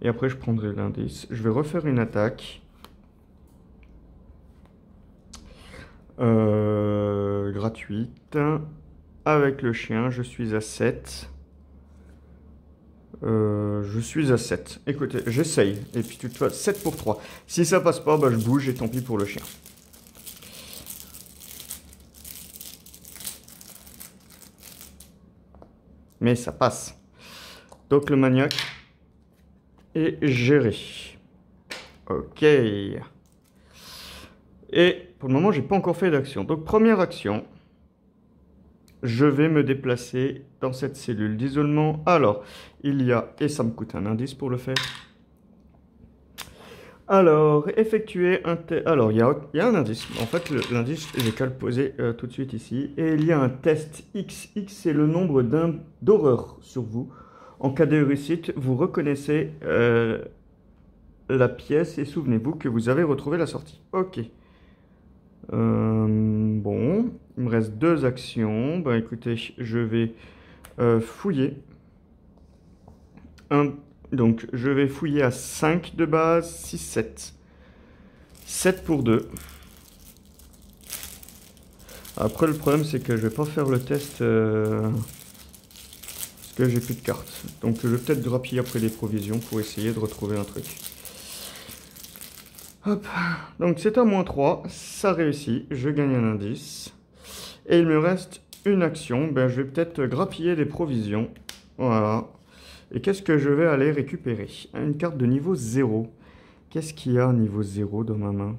Et après, je prendrai l'indice. Je vais refaire une attaque. Gratuite. Avec le chien, je suis à 7. Je suis à 7. Écoutez, j'essaye. Et puis, tu te fais 7 pour 3. Si ça passe pas, bah, je bouge et tant pis pour le chien. Mais ça passe. Donc, le maniaque est géré. Ok. Et pour le moment, j'ai pas encore fait d'action. Donc, première action. Je vais me déplacer dans cette cellule d'isolement. Alors, il y a... Et ça me coûte un indice pour le faire. Alors, effectuer un test... Alors, il y a un indice. En fait, l'indice, j'ai qu'à le poser tout de suite ici. Et il y a un test X. X, c'est le nombre d'horreurs sur vous. En cas de réussite, vous reconnaissez la pièce et souvenez-vous que vous avez retrouvé la sortie. Ok. Bon, il me reste 2 actions. Ben écoutez, je vais fouiller. Donc, je vais fouiller à 5 de base, 6, 7. 7 pour 2. Après, le problème, c'est que je vais pas faire le test parce que j'ai plus de cartes. Donc, je vais peut-être grappiller après les provisions pour essayer de retrouver un truc. Hop, donc c'est un -3, ça réussit, je gagne un indice. Et il me reste une action, ben, je vais peut-être grappiller des provisions. Voilà. Et qu'est-ce que je vais aller récupérer? Une carte de niveau 0. Qu'est-ce qu'il y a niveau 0 dans ma main?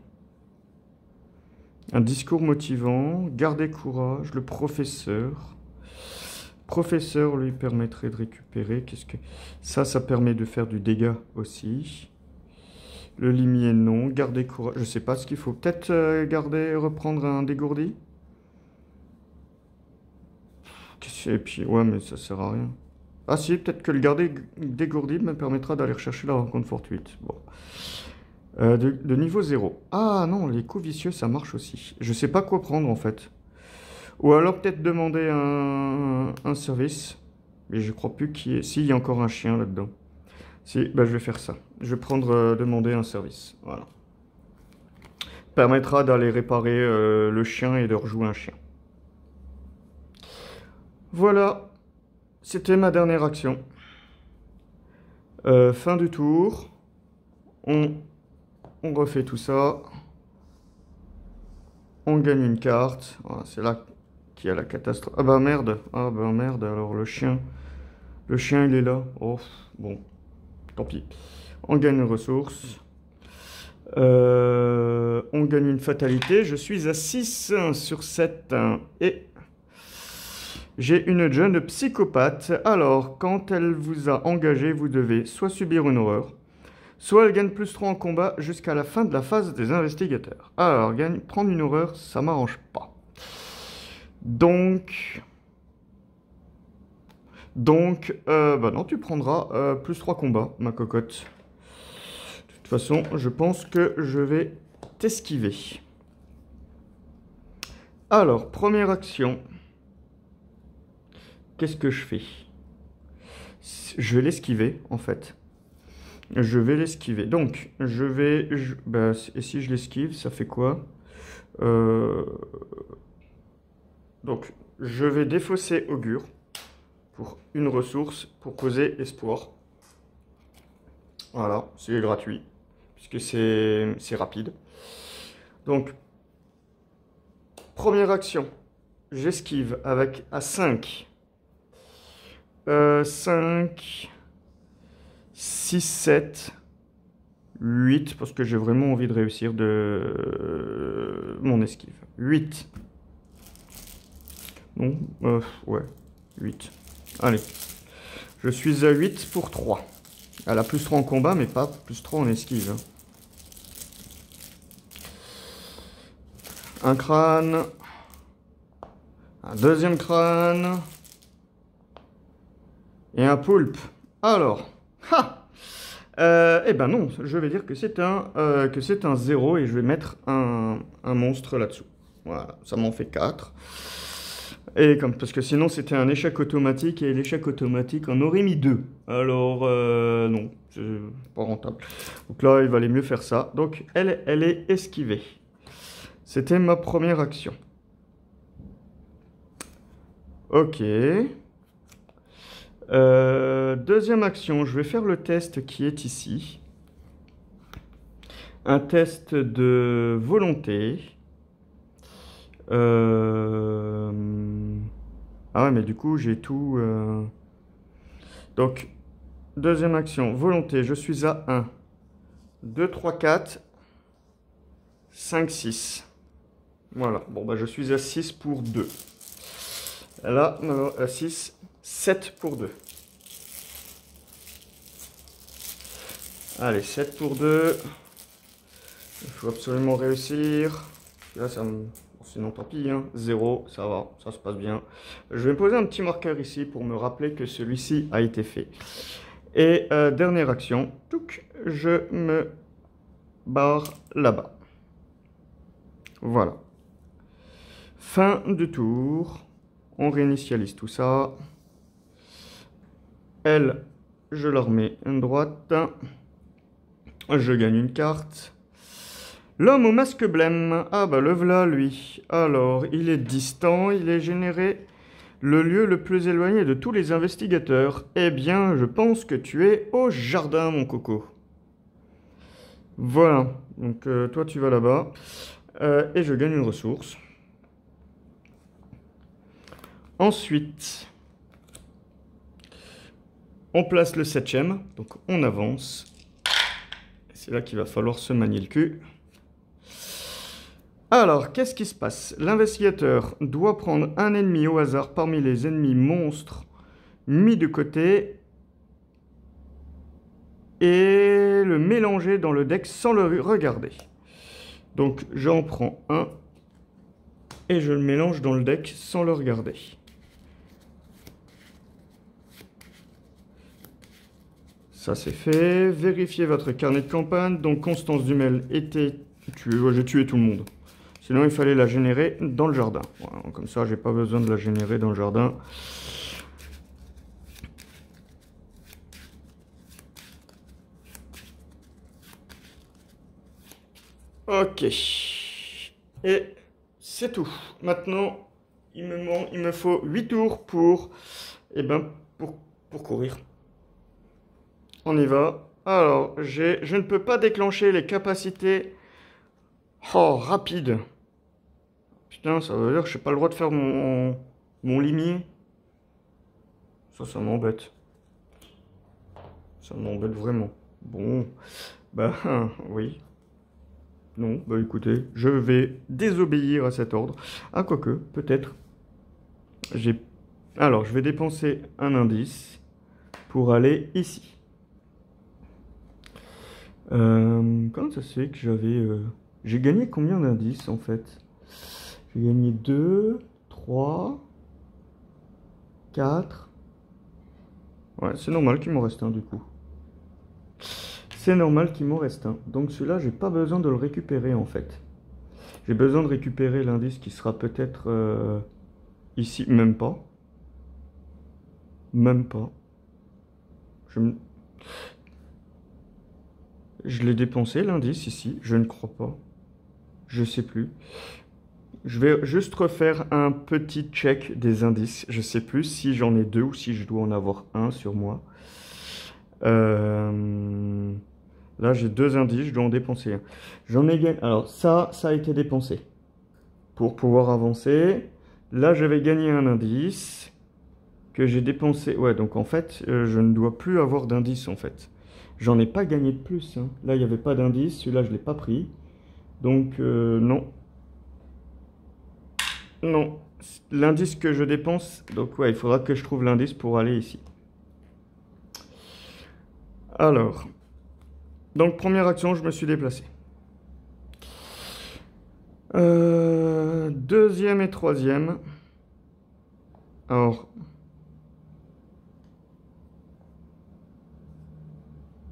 Un discours motivant, garder courage, le professeur. Professeur lui permettrait de récupérer. Qu'est-ce que... Ça permet de faire du dégât aussi. Le limier, non. Garder courage. Je sais pas ce qu'il faut. Peut-être reprendre un dégourdi. Et puis, ouais, mais ça sert à rien. Ah si, peut-être que le garder dégourdi me permettra d'aller rechercher la rencontre fortuite. Bon. De niveau 0. Ah non, les coups vicieux, ça marche aussi. Je sais pas quoi prendre, en fait. Ou alors peut-être demander un service. Mais je crois plus qu'il y ait... Si, il y a encore un chien là-dedans. Si, bah, je vais faire ça. Je vais prendre, demander un service. Voilà. Permettra d'aller réparer le chien et de rejouer un chien. Voilà. C'était ma dernière action. Fin du tour. On refait tout ça. On gagne une carte. Voilà, c'est là qu'il y a la catastrophe. Ah bah merde. Ah bah merde. Alors le chien. Le chien, il est là. Oh, bon. Tant pis. On gagne une ressource. On gagne une fatalité. Je suis à 6 sur 7. Et j'ai une jeune psychopathe. Alors, quand elle vous a engagé, vous devez soit subir une horreur, soit elle gagne +3 en combat jusqu'à la fin de la phase des investigateurs. Alors, prendre une horreur, ça m'arrange pas. Donc, bah non, tu prendras +3 combats, ma cocotte. De toute façon, je pense que je vais t'esquiver. Alors, première action. Qu'est-ce que je fais? Je vais l'esquiver, en fait. Je vais l'esquiver. Donc, je vais... bah, et si je l'esquive, ça fait quoi? Donc, je vais défausser Augure pour une ressource pour poser Espoir. Voilà, c'est gratuit, puisque c'est rapide. Donc, première action, j'esquive avec à 5. 5, 6, 7, 8, parce que j'ai vraiment envie de réussir mon esquive. 8. Non, ouais, 8. Allez, je suis à 8 pour 3. Elle a +3 en combat, mais pas +3 en esquive. Un crâne. Un deuxième crâne. Et un poulpe. Alors. Ha! Eh ben non, je vais dire que c'est un 0 et je vais mettre un monstre là-dessous. Voilà, ça m'en fait 4. Et parce que sinon c'était un échec automatique et l'échec automatique en aurait mis 2. Alors non, c'est pas rentable. Donc là il valait mieux faire ça. Donc elle est esquivée. C'était ma première action. Ok. Deuxième action, je vais faire le test qui est ici. Un test de volonté. Ah ouais, mais du coup, j'ai tout... Donc, deuxième action, volonté, je suis à 1, 2, 3, 4, 5, 6. Voilà, bon, bah je suis à 6 pour 2. Là, à 6, 7 pour 2. Allez, 7 pour 2. Il faut absolument réussir. Là, ça me... Sinon, tant pis, hein. 0, ça va, ça se passe bien. Je vais me poser un petit marqueur ici pour me rappeler que celui-ci a été fait. Et dernière action, touc, je me barre là-bas. Voilà. Fin du tour. On réinitialise tout ça. Elle, je la remets à droite. Je gagne une carte. L'homme au masque blême. Ah bah le voilà lui. Alors, il est distant, il est généré le lieu le plus éloigné de tous les investigateurs. Eh bien, je pense que tu es au jardin, mon coco. Voilà. Donc, toi, tu vas là-bas. Et je gagne une ressource. Ensuite, on place le 7e. Donc, on avance. C'est là qu'il va falloir se manier le cul. Alors, qu'est-ce qui se passe? L'investigateur doit prendre un ennemi au hasard parmi les ennemis monstres mis de côté et le mélanger dans le deck sans le regarder. Donc, j'en prends un et je le mélange dans le deck sans le regarder. Ça, c'est fait. Vérifiez votre carnet de campagne. Donc, Constance Dumel était tuée. Ouais, j'ai tué tout le monde. Sinon, il fallait la générer dans le jardin. Voilà, comme ça, j'ai pas besoin de la générer dans le jardin. Ok. Et c'est tout. Maintenant, il me faut 8 tours pour, pour courir. On y va. Alors, je ne peux pas déclencher les capacités rapides. Putain, ça veut dire que je n'ai pas le droit de faire mon limier. Ça m'embête. Ça m'embête vraiment. Bon, bah oui. Non, bah écoutez, je vais désobéir à cet ordre. Ah, quoique, peut-être. Alors, je vais dépenser un indice pour aller ici. Comment ça se fait que j'avais... J'ai gagné combien d'indices, en fait? J'ai gagné 2, 3, 4... Ouais, c'est normal qu'il m'en reste un, du coup. C'est normal qu'il m'en reste un. Donc celui-là, j'ai pas besoin de le récupérer, en fait. J'ai besoin de récupérer l'indice qui sera peut-être ici. Même pas. Même pas. Je l'ai dépensé, l'indice, ici. Je ne crois pas. Je sais plus. Je vais juste refaire un petit check des indices. Je sais plus si j'en ai 2 ou si je dois en avoir un sur moi. Là, j'ai 2 indices, je dois en dépenser un. J'en ai gagné. Alors, ça a été dépensé pour pouvoir avancer. Là, j'avais gagné un indice que j'ai dépensé. Ouais, donc en fait, je ne dois plus avoir d'indice en fait. J'en ai pas gagné de plus. Hein. Là, il n'y avait pas d'indice. Celui-là, je ne l'ai pas pris. Donc, non. Non. L'indice que je dépense. Donc, ouais, il faudra que je trouve l'indice pour aller ici. Alors. Donc, première action, je me suis déplacé. Deuxième et troisième. Alors.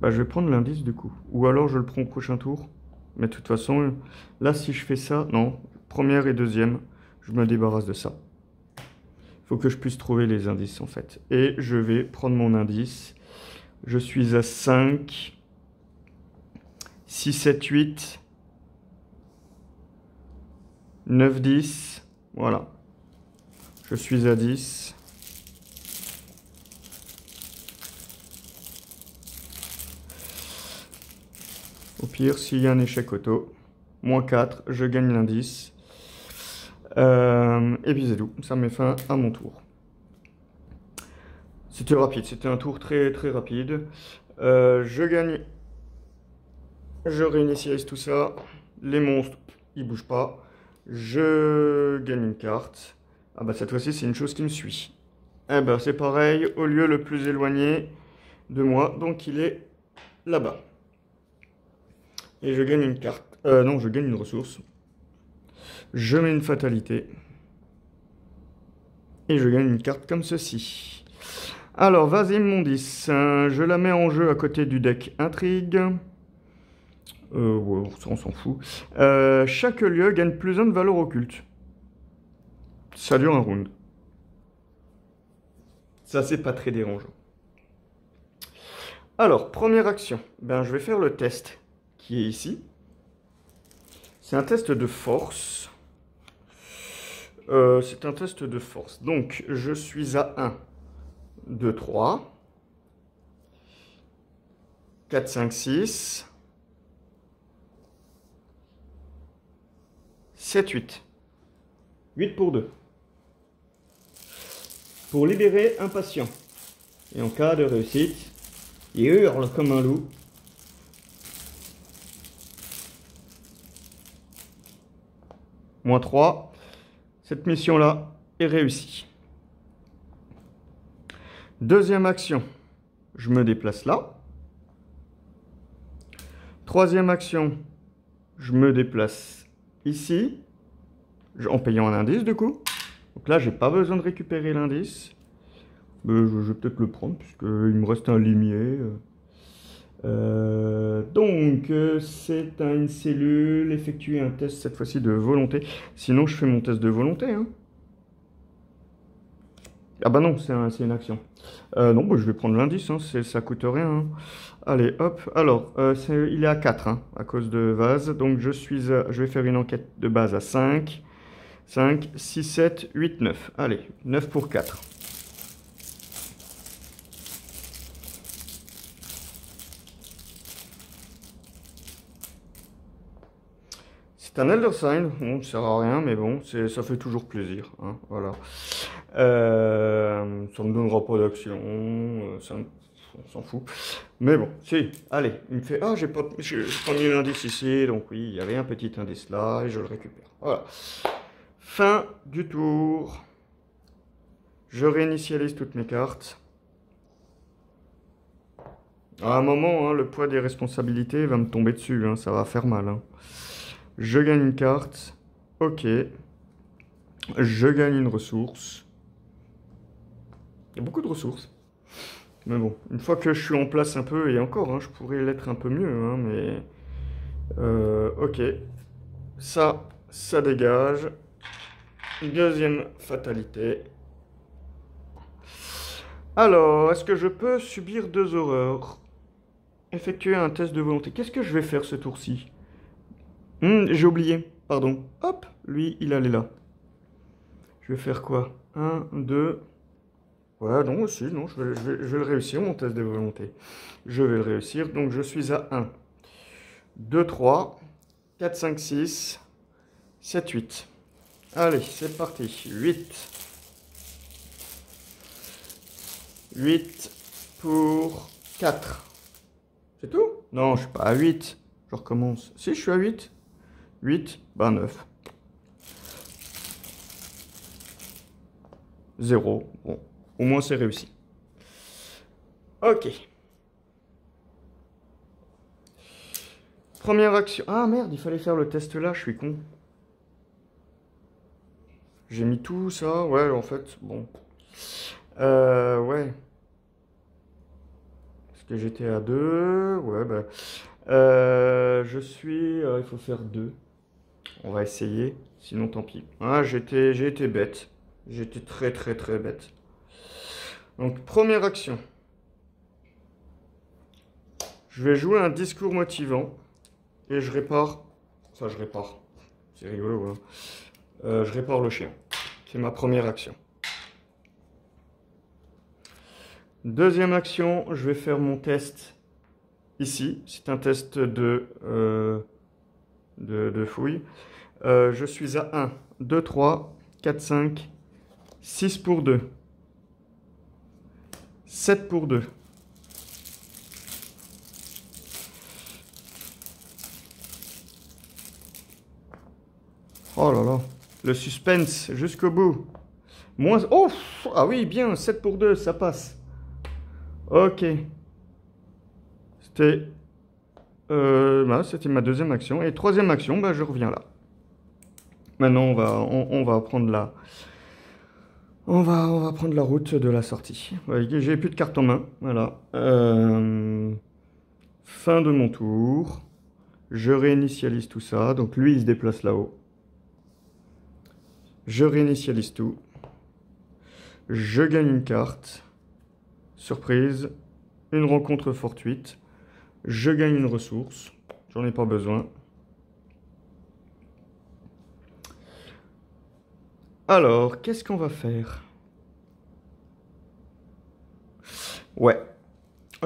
Bah, je vais prendre l'indice du coup. Ou alors je le prends au prochain tour. Mais de toute façon, là, si je fais ça... Non, première et deuxième, je me débarrasse de ça. Il faut que je puisse trouver les indices en fait. Et je vais prendre mon indice. Je suis à 5, 6, 7, 8, 9, 10. Voilà. Je suis à 10. Au pire, s'il y a un échec auto, moins 4, je gagne l'indice. Et puis c'est tout, ça met fin à mon tour. C'était rapide, c'était un tour très très rapide. Je gagne, je réinitialise tout ça. Les monstres, ils bougent pas. Je gagne une carte. Ah bah cette fois-ci, c'est une chose qui me suit. Eh ben c'est pareil, au lieu le plus éloigné de moi, donc il est là-bas. Et je gagne une carte. Non, je gagne une ressource. Je mets une fatalité. Et je gagne une carte comme ceci. Alors, vas-y, mon 10. Je la mets en jeu à côté du deck Intrigue. Ouais, on s'en fout. Chaque lieu gagne plus 1 de valeur occulte. Ça dure un round. Ça, c'est pas très dérangeant. Alors, première action. Ben, je vais faire le test qui est ici. C'est un test de force. C'est un test de force. Donc, je suis à 1, 2, 3, 4, 5, 6, 7, 8. 8 pour 2. Pour libérer un patient. Et en cas de réussite, il hurle comme un loup. Moins 3. Cette mission-là est réussie. Deuxième action, je me déplace là. Troisième action, je me déplace ici, en payant un indice du coup. Donc là, j'ai pas besoin de récupérer l'indice. Je vais peut-être le prendre, puisqu'il me reste un limier. Donc, c'est une cellule, effectuer un test cette fois-ci de volonté. Sinon, je fais mon test de volonté. Hein. Ah bah non, c'est une action. Non, bah, je vais prendre l'indice, hein, ça coûte rien. Hein. Allez, hop. Alors, il est à 4, hein, à cause de vase. Donc, je vais faire une enquête de base à 5. 5, 6, 7, 8, 9. Allez, 9 pour 4. C'est un Elder Sign, bon, ça sert à rien, mais bon, ça fait toujours plaisir. Hein, voilà. Ça me donnera pas d'action, on s'en fout. Mais bon, si, allez, il me fait, ah, j'ai pas mis l'indice ici, donc oui, il y avait un petit indice là, et je le récupère. Voilà. Fin du tour. Je réinitialise toutes mes cartes. À un moment, hein, le poids des responsabilités va me tomber dessus, hein, ça va faire mal. Hein. Je gagne une carte. Ok. Je gagne une ressource. Il y a beaucoup de ressources. Mais bon, une fois que je suis en place un peu, et encore, hein, je pourrais l'être un peu mieux, hein, mais... ok. Ça dégage. Deuxième fatalité. Alors, est-ce que je peux subir 2 horreurs? Effectuer un test de volonté. Qu'est-ce que je vais faire ce tour-ci? J'ai oublié, pardon. Hop, lui, il allait là. Je vais faire quoi? 1, 2... Ouais, non, aussi, non, je vais le réussir, mon test de volonté. Je vais le réussir, donc je suis à 1, 2, 3, 4, 5, 6, 7, 8. Allez, c'est parti. 8. 8 pour 4. C'est tout? Non, je suis pas à 8. Je recommence. Si, je suis à 8. 8, bah 9. 0. Bon, au moins c'est réussi. Ok. Première action. Ah merde, il fallait faire le test là, je suis con. J'ai mis tout ça, ouais, en fait, bon. Ouais. Est-ce que j'étais à 2? Ouais, bah. Il faut faire 2. On va essayer, sinon tant pis. Ah, j'ai été bête. J'ai été très très très bête. Donc, première action. Je vais jouer un discours motivant et je répare. Ça, je répare. C'est rigolo, voilà. Je répare le chien. C'est ma première action. Deuxième action, je vais faire mon test ici. C'est un test de fouille. Je suis à 1, 2, 3, 4, 5, 6 pour 2, 7 pour 2. Oh là là, le suspense jusqu'au bout. Moins... Oh, ah oui, bien, 7 pour 2, ça passe. Ok. C'était c'était ma deuxième action. Et troisième action, bah, je reviens là. Maintenant, on va prendre on va prendre la route de la sortie. Ouais, j'ai plus de carte en main. Voilà. Fin de mon tour. Je réinitialise tout ça. Donc lui, il se déplace là-haut. Je réinitialise tout. Je gagne une carte. Surprise. Une rencontre fortuite. Je gagne une ressource. J'en ai pas besoin. Alors, qu'est-ce qu'on va faire? Ouais.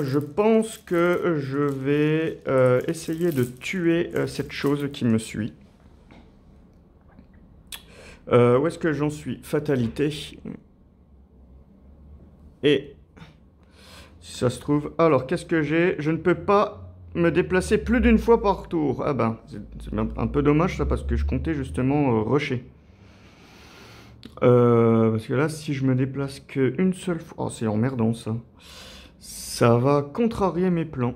Je pense que je vais essayer de tuer cette chose qui me suit. Où est-ce que j'en suis? Fatalité. Et si ça se trouve... Alors, qu'est-ce que j'ai? Je ne peux pas me déplacer plus d'une fois par tour. Ah ben, c'est un peu dommage ça, parce que je comptais justement rusher. Parce que là, si je me déplace qu'une seule fois... Oh, c'est emmerdant ça. Ça va contrarier mes plans.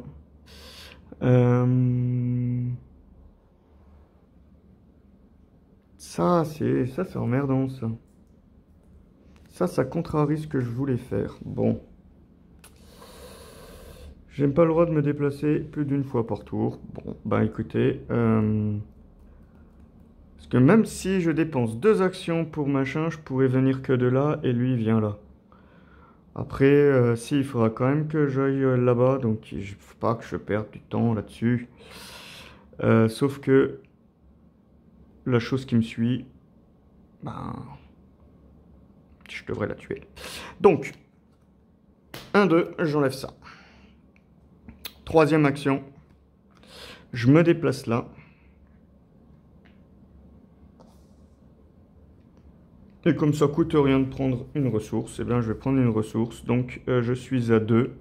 Ça, c'est emmerdant ça. Ça contrarie ce que je voulais faire. Bon. J'ai pas le droit de me déplacer plus d'une fois par tour. Bon, bah écoutez... Parce que même si je dépense 2 actions pour machin, je pourrais venir que de là et lui il vient là. Après, si, il faudra quand même que j'aille là-bas, donc il ne faut pas que je perde du temps là-dessus. Sauf que la chose qui me suit, ben, je devrais la tuer. Donc, 1, 2, j'enlève ça. Troisième action, je me déplace là. Et comme ça coûte rien de prendre une ressource, eh bien je vais prendre une ressource. Donc je suis à 2.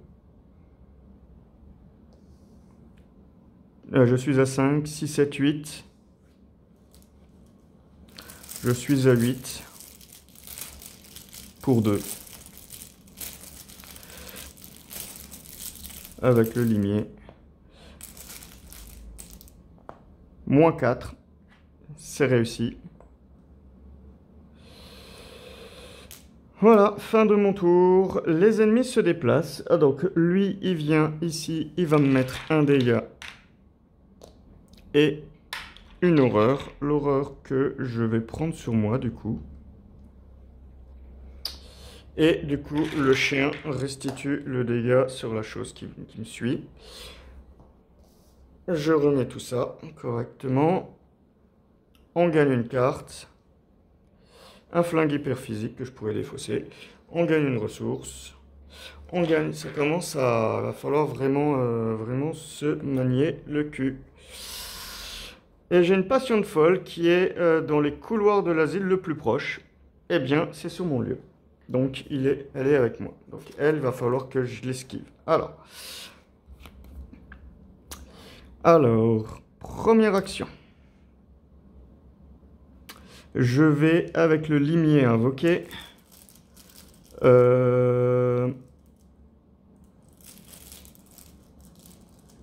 Je suis à 5, 6, 7, 8. Je suis à 8 pour 2. Avec le limier. Moins 4. C'est réussi. Voilà, fin de mon tour. Les ennemis se déplacent. Ah, donc lui, il vient ici, il va me mettre un dégât. Et une horreur. L'horreur que je vais prendre sur moi, du coup. Et du coup, le chien restitue le dégât sur la chose qui me suit. Je remets tout ça correctement. On gagne une carte. Un flingue hyper physique que je pourrais défausser. On gagne une ressource. On gagne. Ça commence à... va falloir vraiment, vraiment se manier le cul. Et j'ai une passion de folle qui est dans les couloirs de l'asile le plus proche. Eh bien, c'est sur mon lieu. Donc, elle est avec moi. Donc, elle, va falloir que je l'esquive. Alors, première action. Je vais, avec le limier, invoquer.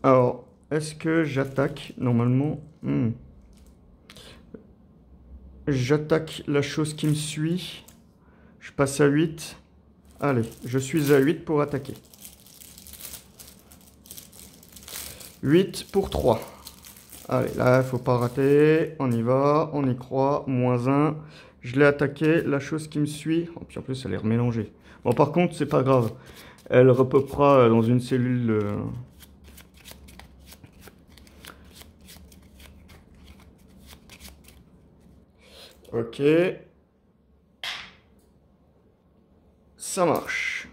Alors, est-ce que j'attaque normalement? J'attaque la chose qui me suit. Je passe à 8. Allez, je suis à 8 pour attaquer. 8 pour 3. Allez, là, il faut pas rater. On y va, on y croit. -1. Je l'ai attaqué. La chose qui me suit. Oh, puis en plus, elle est remélangée. Bon, par contre, c'est pas grave. Elle repopera dans une cellule. Ok. Ça marche.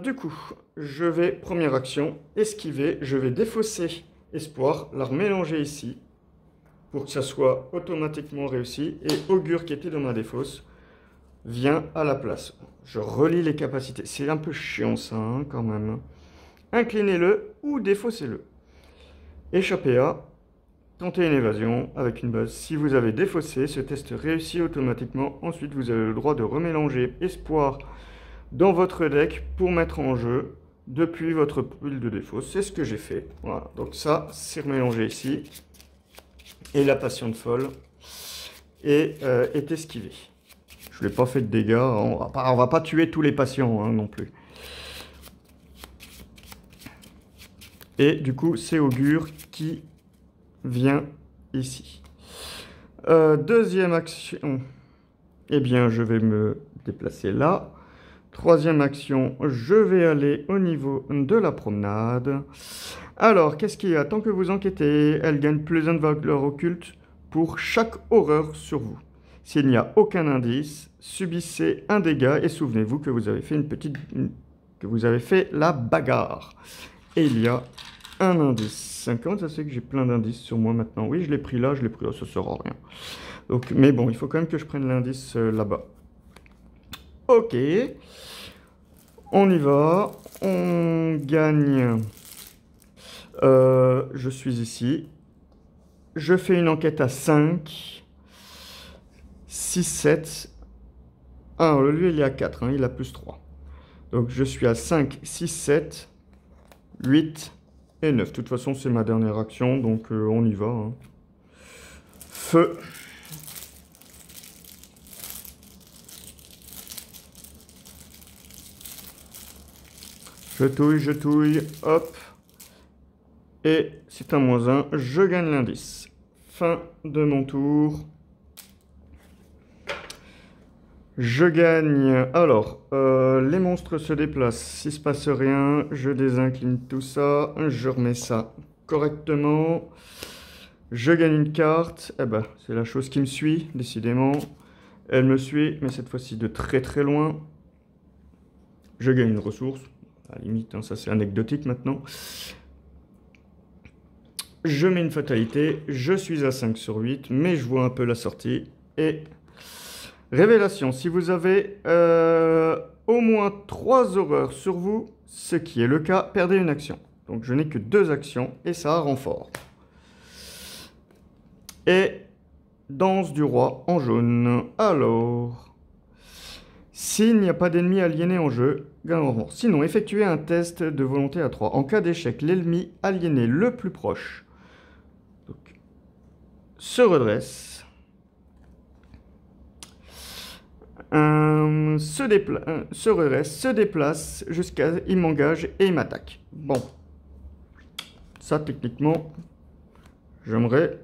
Du coup, je vais, première action, esquiver. Je vais défausser espoir, la remélanger ici pour que ça soit automatiquement réussi. Et augure qui était dans ma défausse vient à la place. Je relie les capacités. C'est un peu chiant ça, hein, quand même. Inclinez-le ou défaussez-le. Échappez à. Tentez une évasion avec une base. Si vous avez défaussé, ce test réussit automatiquement. Ensuite, vous avez le droit de remélanger espoir dans votre deck pour mettre en jeu depuis votre pile de défausse. C'est ce que j'ai fait. Voilà, donc ça, c'est remélangé ici. Et la passion de folle est esquivée. Je ne l'ai pas fait de dégâts. On va pas tuer tous les patients hein, non plus. Et du coup, c'est augure qui vient ici. Deuxième action. Eh bien, je vais me déplacer là. Troisième action, je vais aller au niveau de la promenade. Alors, qu'est-ce qu'il y a? Tant que vous enquêtez, elle gagne plus 1 de valeur occulte pour chaque horreur sur vous. S'il n'y a aucun indice, subissez un dégât et souvenez-vous que vous avez fait que vous avez fait la bagarre. Et il y a un indice. Comment ça se fait que j'ai plein d'indices sur moi maintenant? Oui, je l'ai pris là, ça sert à rien. Donc, mais bon, il faut quand même que je prenne l'indice là-bas. Ok. On y va. On gagne. Je suis ici. Je fais une enquête à 5. 6, 7. Ah, lui, il est à 4. Hein, il a plus 3. Donc, je suis à 5, 6, 7, 8 et 9. De toute façon, c'est ma dernière action. Donc, on y va. Hein. Feu. Je touille, hop. Et c'est un -1, je gagne l'indice. Fin de mon tour. Je gagne. Alors, les monstres se déplacent. S'il se passe rien, je désincline tout ça. Je remets ça correctement. Je gagne une carte. Eh ben, c'est la chose qui me suit, décidément. Elle me suit, mais cette fois-ci de très très loin. Je gagne une ressource. À la limite, hein, ça c'est anecdotique maintenant. Je mets une fatalité, je suis à 5 sur 8, mais je vois un peu la sortie. Et révélation, si vous avez au moins 3 horreurs sur vous, ce qui est le cas, perdez une action. Donc je n'ai que 2 actions et ça renfort. Et danse du roi en jaune. Alors, s'il n'y a pas d'ennemi aliéné en jeu, gagnez. Sinon, effectuez un test de volonté à 3. En cas d'échec, l'ennemi aliéné le plus proche se redresse, se redresse, se déplace jusqu'à il m'engage et il m'attaque. Bon, ça techniquement, j'aimerais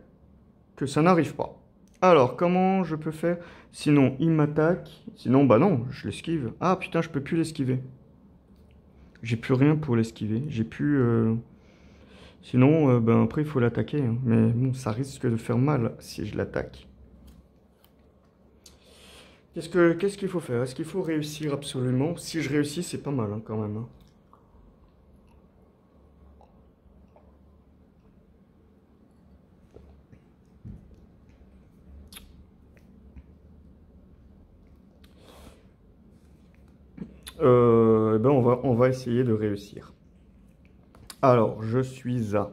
que ça n'arrive pas. Alors, comment je peux faire? Sinon, il m'attaque. Sinon, bah non, je l'esquive. Ah putain, je peux plus l'esquiver. J'ai plus rien pour l'esquiver. J'ai plus... Sinon, ben, après, il faut l'attaquer. Hein. Mais bon, ça risque de faire mal si je l'attaque. Qu'est-ce qu'il faut faire? Est-ce qu'il faut réussir absolument? Si je réussis, c'est pas mal hein, quand même. Hein. Ben on va essayer de réussir. Alors, je suis à...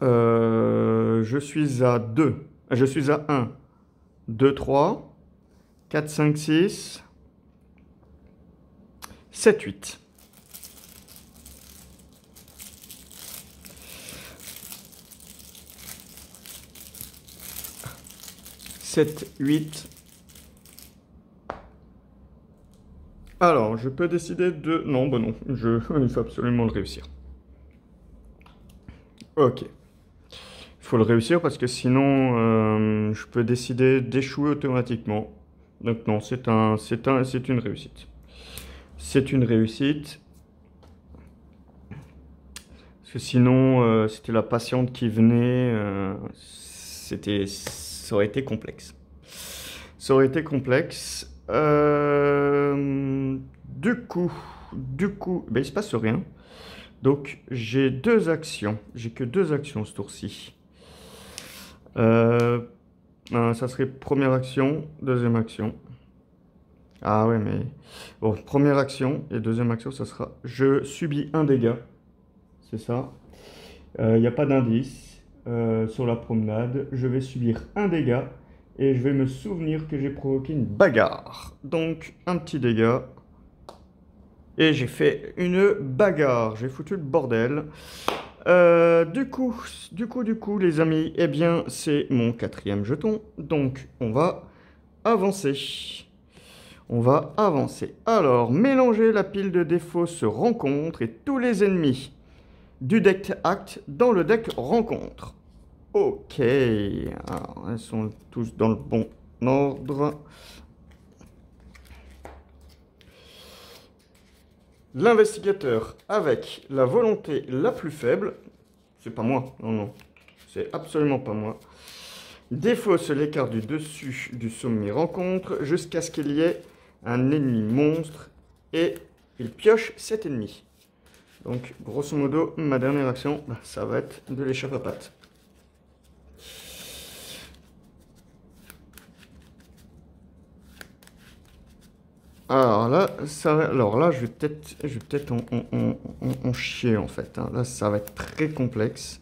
je suis à 2. Je suis à 1, 2, 3, 4, 5, 6, 7, 8. « 7, 8. Alors, je peux décider de... Non, bah non, il faut absolument le réussir. Ok. Il faut le réussir parce que sinon, je peux décider d'échouer automatiquement. Donc non, c'est une réussite. C'est une réussite. Parce que sinon, c'était la patiente qui venait, ça aurait été complexe. Ça aurait été complexe. Du coup, ben, il se passe rien. Donc, j'ai deux actions. J'ai que deux actions ce tour-ci. Ça serait première action, deuxième action. Ah ouais, mais... Bon, première action et deuxième action, ça sera... Je subis un dégât. C'est ça. Il n'y a pas d'indice sur la promenade. Je vais subir un dégât et je vais me souvenir que j'ai provoqué une bagarre. Donc, un petit dégât. Et j'ai fait une bagarre. J'ai foutu le bordel. Du coup, les amis, eh bien, c'est mon quatrième jeton. Donc, on va avancer. On va avancer. Alors, mélanger la pile de défauts se rencontre et tous les ennemis du deck Act dans le deck rencontre. Ok. Alors, elles sont tous dans le bon ordre. L'investigateur avec la volonté la plus faible. C'est pas moi. Non, non. C'est absolument pas moi. Défausse l'écart du dessus du sommet rencontre jusqu'à ce qu'il y ait un ennemi monstre et il pioche cet ennemi. Donc, grosso modo, ma dernière action, ça va être de l'échappe à pattes. Alors là, je vais peut-être en chier en fait. Hein. Là, ça va être très complexe.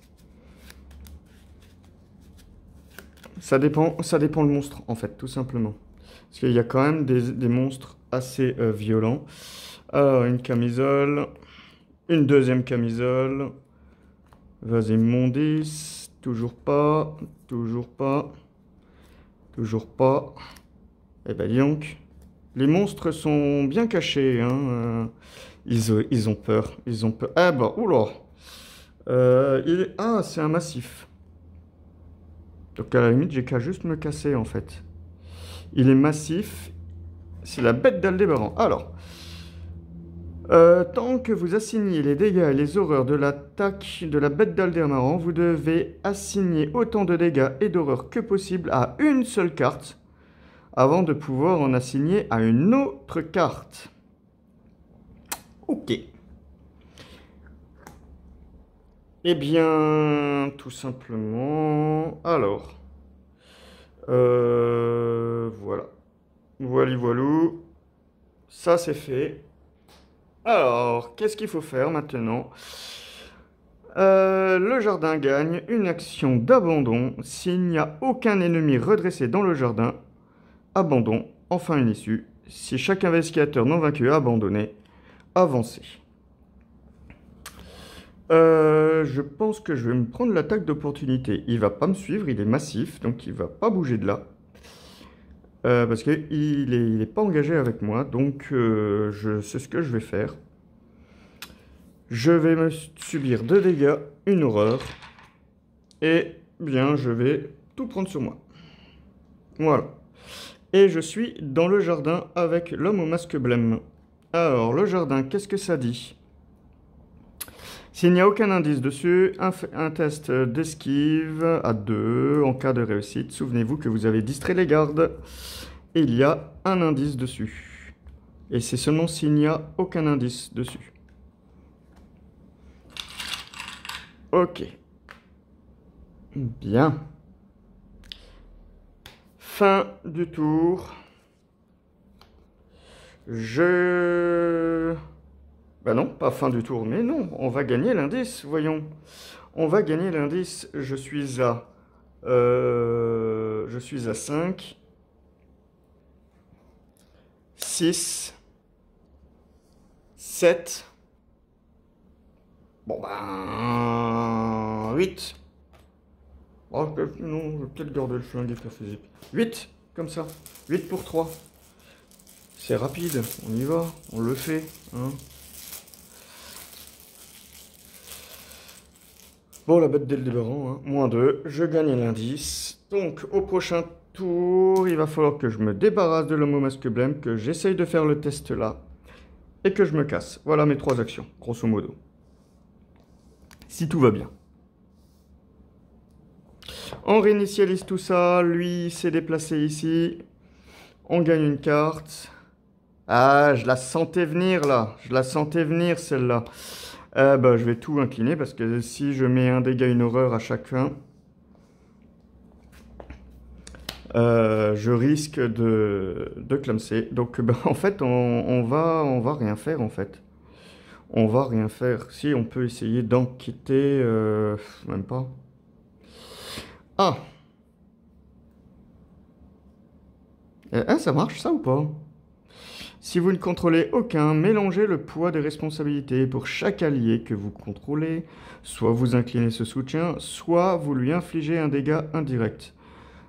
Ça dépend le monstre en fait, tout simplement. Parce qu'il y a quand même des monstres assez violents. Alors, une camisole. Une deuxième camisole. Vas-y, mon 10. Toujours pas. Toujours pas. Toujours pas. Eh ben, dis donc. Les monstres sont bien cachés. Hein. Ils ont peur. Ils ont peur. Ah bah, oula. Ah, c'est un massif. Donc à la limite, j'ai qu'à juste me casser en fait. Il est massif. C'est la bête d'Aldébaran. Alors. Tant que vous assignez les dégâts et les horreurs de l'attaque de la bête d'Aldébaran, vous devez assigner autant de dégâts et d'horreurs que possible à une seule carte avant de pouvoir en assigner à une autre carte. Ok. Eh bien, tout simplement... Alors... voilà. Voilou. Ça, c'est fait. Alors, qu'est-ce qu'il faut faire maintenant? Le jardin gagne une action d'abandon. S'il n'y a aucun ennemi redressé dans le jardin, abandon, enfin une issue. Si chaque investigateur non vaincu a abandonné, avancez. Je pense que je vais me prendre l'attaque d'opportunité. Il va pas me suivre, il est massif, donc il va pas bouger de là. Parce qu'il est pas engagé avec moi, donc je sais ce que je vais faire. Je vais me subir 2 dégâts, une horreur, et bien je vais tout prendre sur moi. Voilà. Et je suis dans le jardin avec l'homme au masque blême. Alors, le jardin, qu'est-ce que ça dit? S'il n'y a aucun indice dessus, un test d'esquive à 2 en cas de réussite. Souvenez-vous que vous avez distrait les gardes. Et il y a un indice dessus. Et c'est seulement s'il n'y a aucun indice dessus. Ok. Bien. Fin du tour. Bah non, pas fin du tour, mais non, on va gagner l'indice, voyons. On va gagner l'indice, je suis à 5, 6, 7, bon ben 8. Oh, non, je vais peut-être garder le flingue hyper physique. 8, comme ça, 8 pour 3. C'est rapide, on y va, on le fait. Hein. Bon, la bête d'Aldébaran, hein. -2, je gagne l'indice. Donc, au prochain tour, il va falloir que je me débarrasse de l'homme au masque blême, que j'essaye de faire le test là, et que je me casse. Voilà mes 3 actions, grosso modo. Si tout va bien. On réinitialise tout ça, lui s'est déplacé ici. On gagne une carte. Ah, je la sentais venir là, je la sentais venir celle-là. Bah, je vais tout incliner parce que si je mets un dégât, une horreur à chaque fin, je risque de clamser. Donc bah, en fait, on va rien faire en fait. On va rien faire. Si, on peut essayer d'enquêter, même pas. Ah! Ça marche ça ou pas? Si vous ne contrôlez aucun, mélangez le poids des responsabilités pour chaque allié que vous contrôlez. Soit vous inclinez ce soutien, soit vous lui infligez un dégât indirect.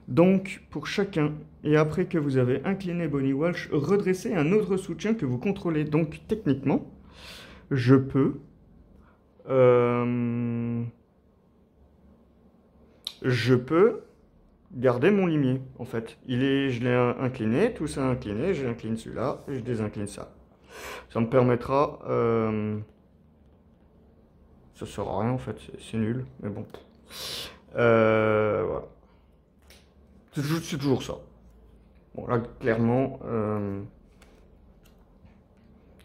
Donc, pour chacun, et après que vous avez incliné Bonnie Walsh, redressez un autre soutien que vous contrôlez. Donc, techniquement, je peux... je peux garder mon limier, en fait. Je l'ai incliné, tout ça incliné, j'incline celui-là, et je désincline ça. Ça me permettra... ça sert à rien, en fait, c'est nul, mais bon. Voilà. C'est toujours ça. Bon, là, clairement...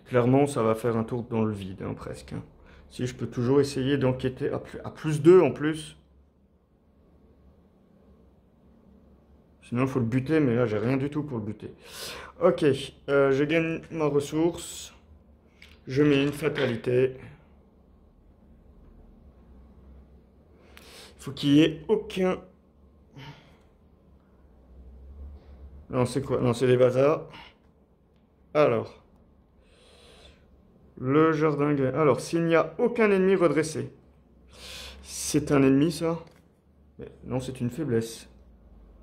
clairement, ça va faire un tour dans le vide, hein, presque. Hein. Si je peux toujours essayer d'enquêter à plus 2 en plus... Sinon, il faut le buter, mais là, j'ai rien du tout pour le buter. Ok, je gagne ma ressource. Je mets une fatalité. Il faut qu'il n'y ait aucun... Non, c'est quoi? Non, c'est des bazars. Alors. Le jardin gagne. Alors, s'il n'y a aucun ennemi redressé. C'est un ennemi, ça? Mais non, c'est une faiblesse.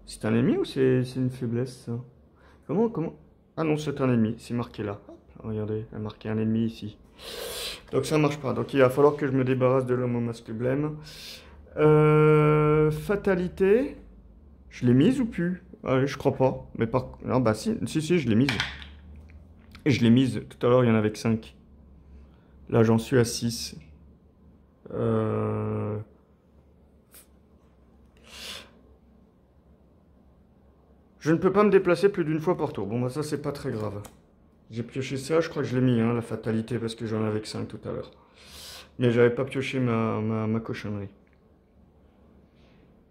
C'est un ennemi ou c'est une faiblesse, ça? Comment? Ah non, c'est un ennemi, c'est marqué là. Regardez, il a marqué un ennemi ici. Donc ça marche pas. Donc il va falloir que je me débarrasse de l'homme au masque blême. Fatalité. Je l'ai mise ou plus? Je crois pas. Mais non, bah si, je l'ai mise. Et je l'ai mise. Tout à l'heure, il y en avait que 5. Là, j'en suis à 6. Je ne peux pas me déplacer plus d'une fois par tour. Bon, bah ça, c'est pas très grave. J'ai pioché ça, je crois que je l'ai mis, hein, la fatalité, parce que j'en avais que 5 tout à l'heure. Mais j'avais pas pioché ma cochonnerie.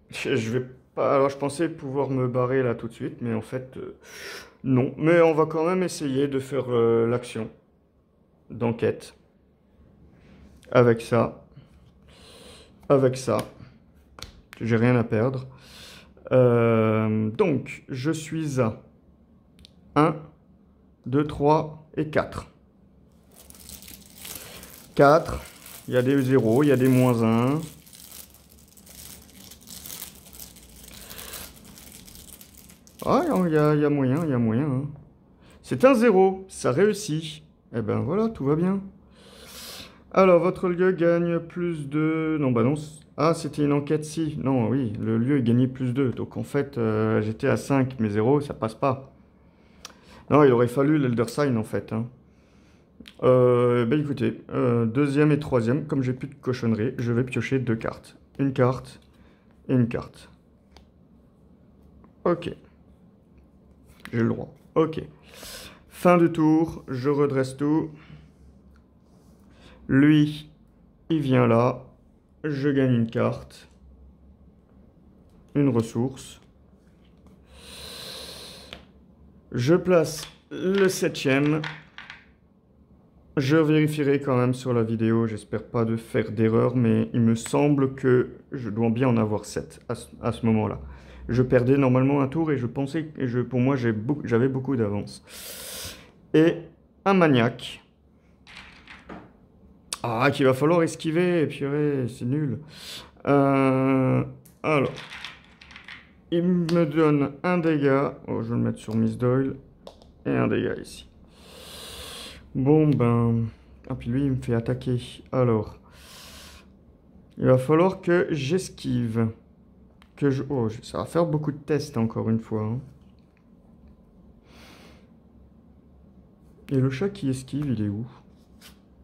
Je vais pas... Alors, je pensais pouvoir me barrer là tout de suite, mais en fait, non. Mais on va quand même essayer de faire l'action d'enquête. Avec ça. Avec ça. J'ai rien à perdre. Donc, je suis à 1, 2, 3 et 4. 4, il y a des 0, il y a des -1. Ah, il y a moyen, il y a moyen. Hein. C'est un 0, ça réussit. Eh ben voilà, tout va bien. Alors, votre lieu gagne plus de... Non, bah non. Ah, c'était une enquête, si. Non, oui, le lieu est gagné plus 2. Donc, en fait, j'étais à 5, mais 0, ça passe pas. Non, il aurait fallu l'Elder Sign, en fait. Hein. Bah, écoutez, deuxième et troisième, comme j'ai plus de cochonnerie, je vais piocher 2 cartes. Une carte et une carte. Ok. J'ai le droit. Ok. Fin du tour, je redresse tout. Lui, il vient là. Je gagne une carte. Une ressource. Je place le 7e. Je vérifierai quand même sur la vidéo. J'espère pas de faire d'erreur, mais il me semble que je dois bien en avoir 7 à ce moment-là. Je perdais normalement un tour et je pensais que pour moi j'avais beaucoup d'avance. Et un maniaque. Ah, qu'il va falloir esquiver, purée, c'est nul. Alors, il me donne un dégât. Oh, je vais le mettre sur Miss Doyle. Et un dégât ici. Bon, ben... Ah, puis lui, il me fait attaquer. Alors, il va falloir que j'esquive. Oh, ça va faire beaucoup de tests, encore une fois, hein. Et le chat qui esquive, il est où?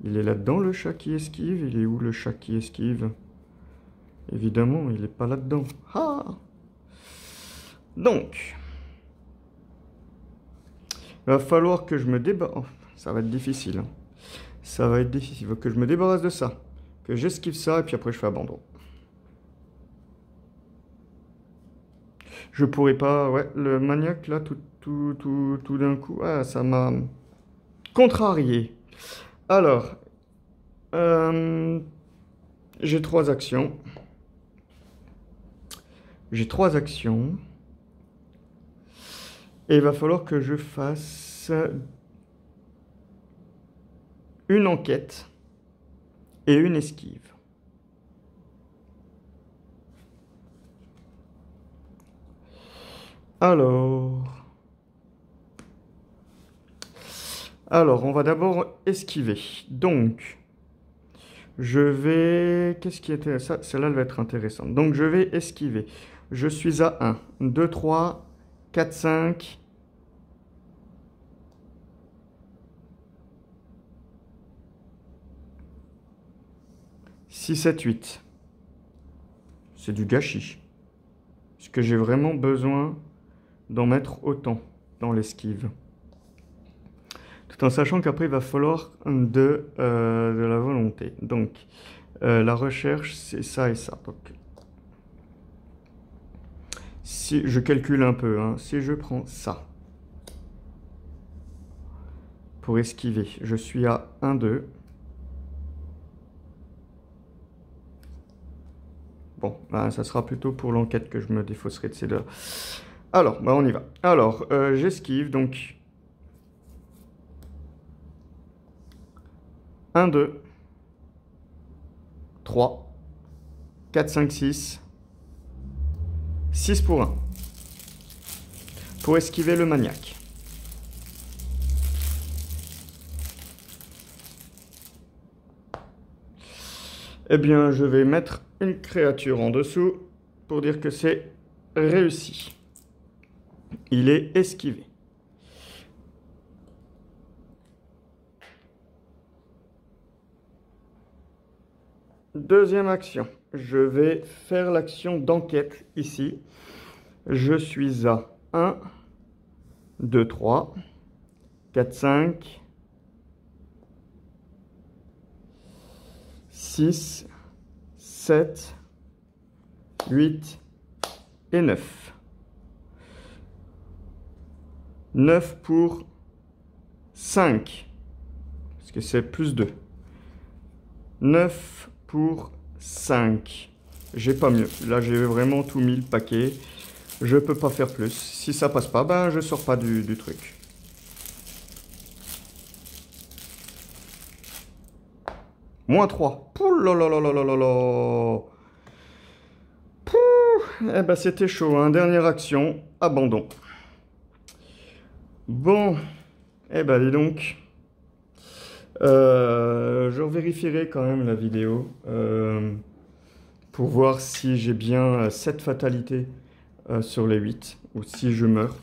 Il est là-dedans, le chat qui esquive? Il est où, le chat qui esquive? Évidemment, il n'est pas là-dedans. Ah! Donc, il va falloir que je me débarrasse... Oh, ça va être difficile, hein. Ça va être difficile. Il faut que je me débarrasse de ça. Que j'esquive ça, et puis après, je fais abandon. Je pourrais pas... Ouais, le maniaque, là, tout d'un coup... Ah, ça m'a contrarié. Alors, euh, j'ai 3 actions. J'ai 3 actions. Et il va falloir que je fasse une enquête et une esquive. Alors, on va d'abord esquiver. Donc, je vais... Qu'est-ce qui était ça? Celle-là, elle va être intéressante. Donc, je vais esquiver. Je suis à 1, 2, 3, 4, 5... 6, 7, 8. C'est du gâchis. Est-ce que j'ai vraiment besoin d'en mettre autant dans l'esquive? Tout en sachant qu'après, il va falloir de la volonté. Donc, la recherche, c'est ça et ça. Donc, si je calcule un peu, hein, si je prends ça pour esquiver, je suis à 1, 2. Bon, ben, ça sera plutôt pour l'enquête que je me défausserai de ces deux. Alors, ben, on y va. Alors, j'esquive, donc 1, 2, 3, 4, 5, 6. 6 pour 1. Pour esquiver le maniaque. Eh bien, je vais mettre une créature en dessous pour dire que c'est réussi. Il est esquivé. Deuxième action. Je vais faire l'action d'enquête ici. Je suis à 1, 2, 3, 4, 5, 6, 7, 8 et 9. 9 pour 5, parce que c'est plus 2. 9 pour 5. J'ai pas mieux. Là, j'ai vraiment tout mis le paquet. Je peux pas faire plus. Si ça passe pas, ben je sors pas du truc. Moins 3. Pouh là là là là là là là. Pouh. Eh ben c'était chaud, hein. Dernière action, abandon. Bon. Eh ben dis donc. Je vérifierai quand même la vidéo pour voir si j'ai bien 7 fatalités sur les 8 ou si je meurs.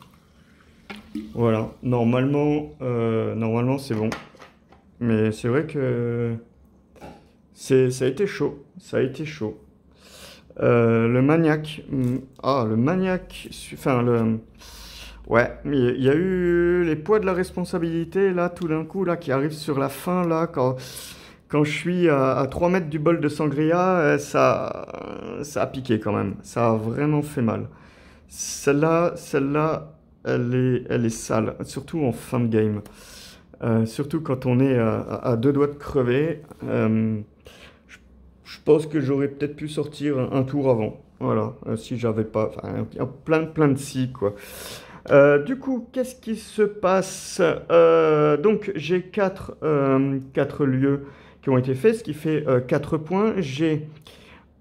Voilà, normalement c'est bon. Mais c'est vrai que ça a été chaud. Ça a été chaud. Le maniaque. Le maniaque. Enfin, le. Ouais, il y a eu les poids de la responsabilité, là, tout d'un coup, là, qui arrivent sur la fin, là, quand je suis à 3 mètres du bol de sangria, ça a piqué quand même. Ça a vraiment fait mal. Celle-là, elle est sale, surtout en fin de game. Surtout quand on est à 2 doigts de crever. Je pense que j'aurais peut-être pu sortir un tour avant. Voilà, si j'avais pas... Enfin, plein de si, quoi. Du coup, qu'est-ce qui se passe? Donc, j'ai 4 lieux qui ont été faits, ce qui fait 4 points. J'ai...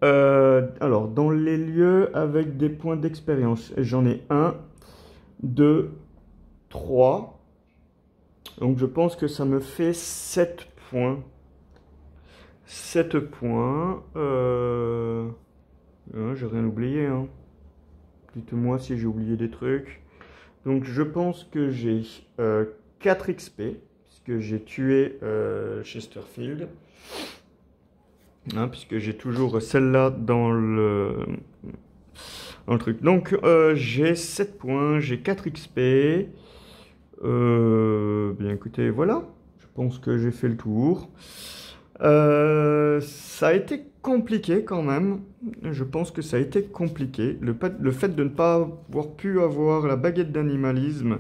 alors, dans les lieux avec des points d'expérience, j'en ai 1, 2, 3, Donc je pense que ça me fait 7 points. 7 points. J'ai rien oublié, hein. Dites-moi si j'ai oublié des trucs. Donc je pense que j'ai 4 XP, puisque j'ai tué Chesterfield. Hein, puisque j'ai toujours celle-là dans le truc. Donc j'ai 7 points, j'ai 4 XP. Bien écoutez, voilà. Je pense que j'ai fait le tour. Ça a été compliqué quand même. Je pense que ça a été compliqué. Le fait de ne pas avoir pu avoir la baguette d'animalisme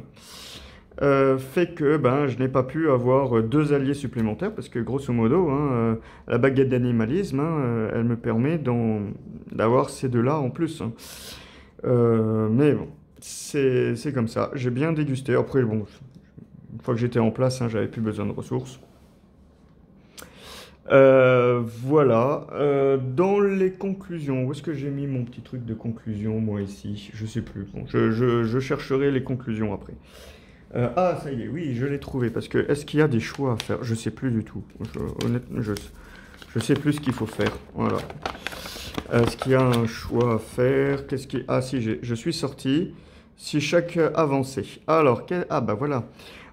fait que je n'ai pas pu avoir 2 alliés supplémentaires parce que grosso modo, hein, la baguette d'animalisme, hein, elle me permet d'avoir ces 2-là en plus. Hein. Mais bon, c'est comme ça. J'ai bien dégusté. Après, bon, une fois que j'étais en place, hein, j'avais plus besoin de ressources. Voilà. Dans les conclusions, où est-ce que j'ai mis mon petit truc de conclusion, moi, ici? Je sais plus. Bon, je chercherai les conclusions après. Ah, ça y est, oui, je l'ai trouvé. Parce que, est-ce qu'il y a des choix à faire? Je sais plus du tout. Honnêtement, je sais plus ce qu'il faut faire. Voilà. Est-ce qu'il y a un choix à faire? Ah, si, je suis sorti. Si chaque avancée. Alors, ah, bah voilà.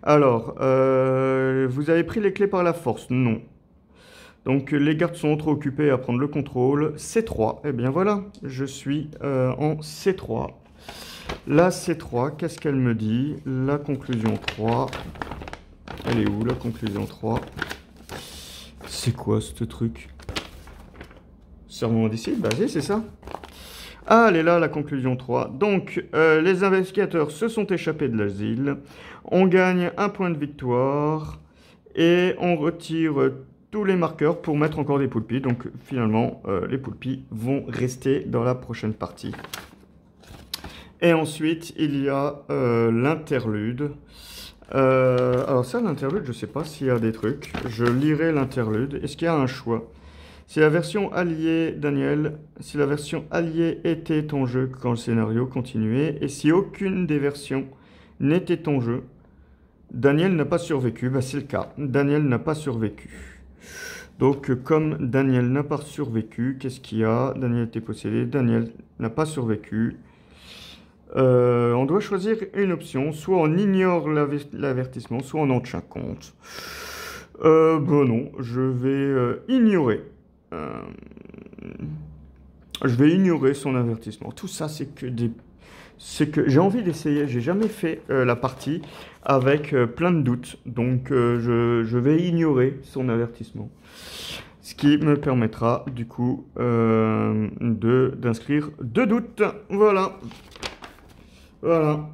Alors, vous avez pris les clés par la force? Non. Donc, les gardes sont trop occupés à prendre le contrôle. C3. Eh bien, voilà. Je suis en C3. La C3, qu'est-ce qu'elle me dit? La conclusion 3. Elle est où, la conclusion 3? C'est quoi, ce truc? Serment d'ici? Bah, c'est ça. Ah, elle est là, la conclusion 3. Donc, les investigateurs se sont échappés de l'asile. On gagne 1 point de victoire. Et on retire tous les marqueurs pour mettre encore des poulpis. Donc, finalement, les poulpis vont rester dans la prochaine partie. Et ensuite, il y a l'interlude. Alors ça, l'interlude, je ne sais pas s'il y a des trucs. Je lirai l'interlude. Est-ce qu'il y a un choix? Si la version alliée, Daniel, si la version alliée était en jeu quand le scénario continuait, et si aucune des versions n'était en jeu, Daniel n'a pas survécu. Bah, c'est le cas. Daniel n'a pas survécu. Donc, comme Daniel n'a pas survécu, qu'est-ce qu'il y a? Daniel était possédé. Daniel n'a pas survécu. On doit choisir une option. Soit on ignore l'avertissement, soit on en tient compte. Bon non, je vais ignorer. Je vais ignorer son avertissement. Tout ça, c'est que j'ai envie d'essayer. J'ai jamais fait la partie avec plein de doutes. Donc, je vais ignorer son avertissement. Ce qui me permettra, du coup, d'inscrire 2 doutes. Voilà. Voilà.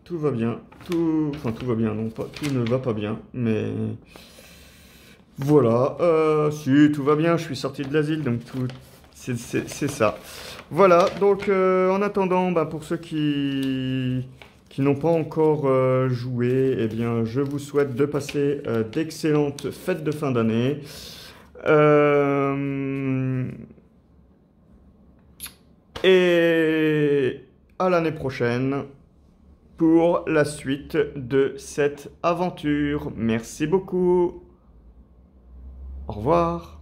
Tout va bien. Enfin, tout va bien. Non, pas, tout ne va pas bien. Mais... Voilà, si, tout va bien, je suis sorti de l'asile, donc tout, c'est ça. Voilà, donc en attendant, pour ceux qui n'ont pas encore joué, eh bien, je vous souhaite de passer d'excellentes fêtes de fin d'année. Et à l'année prochaine pour la suite de cette aventure. Merci beaucoup. Au revoir.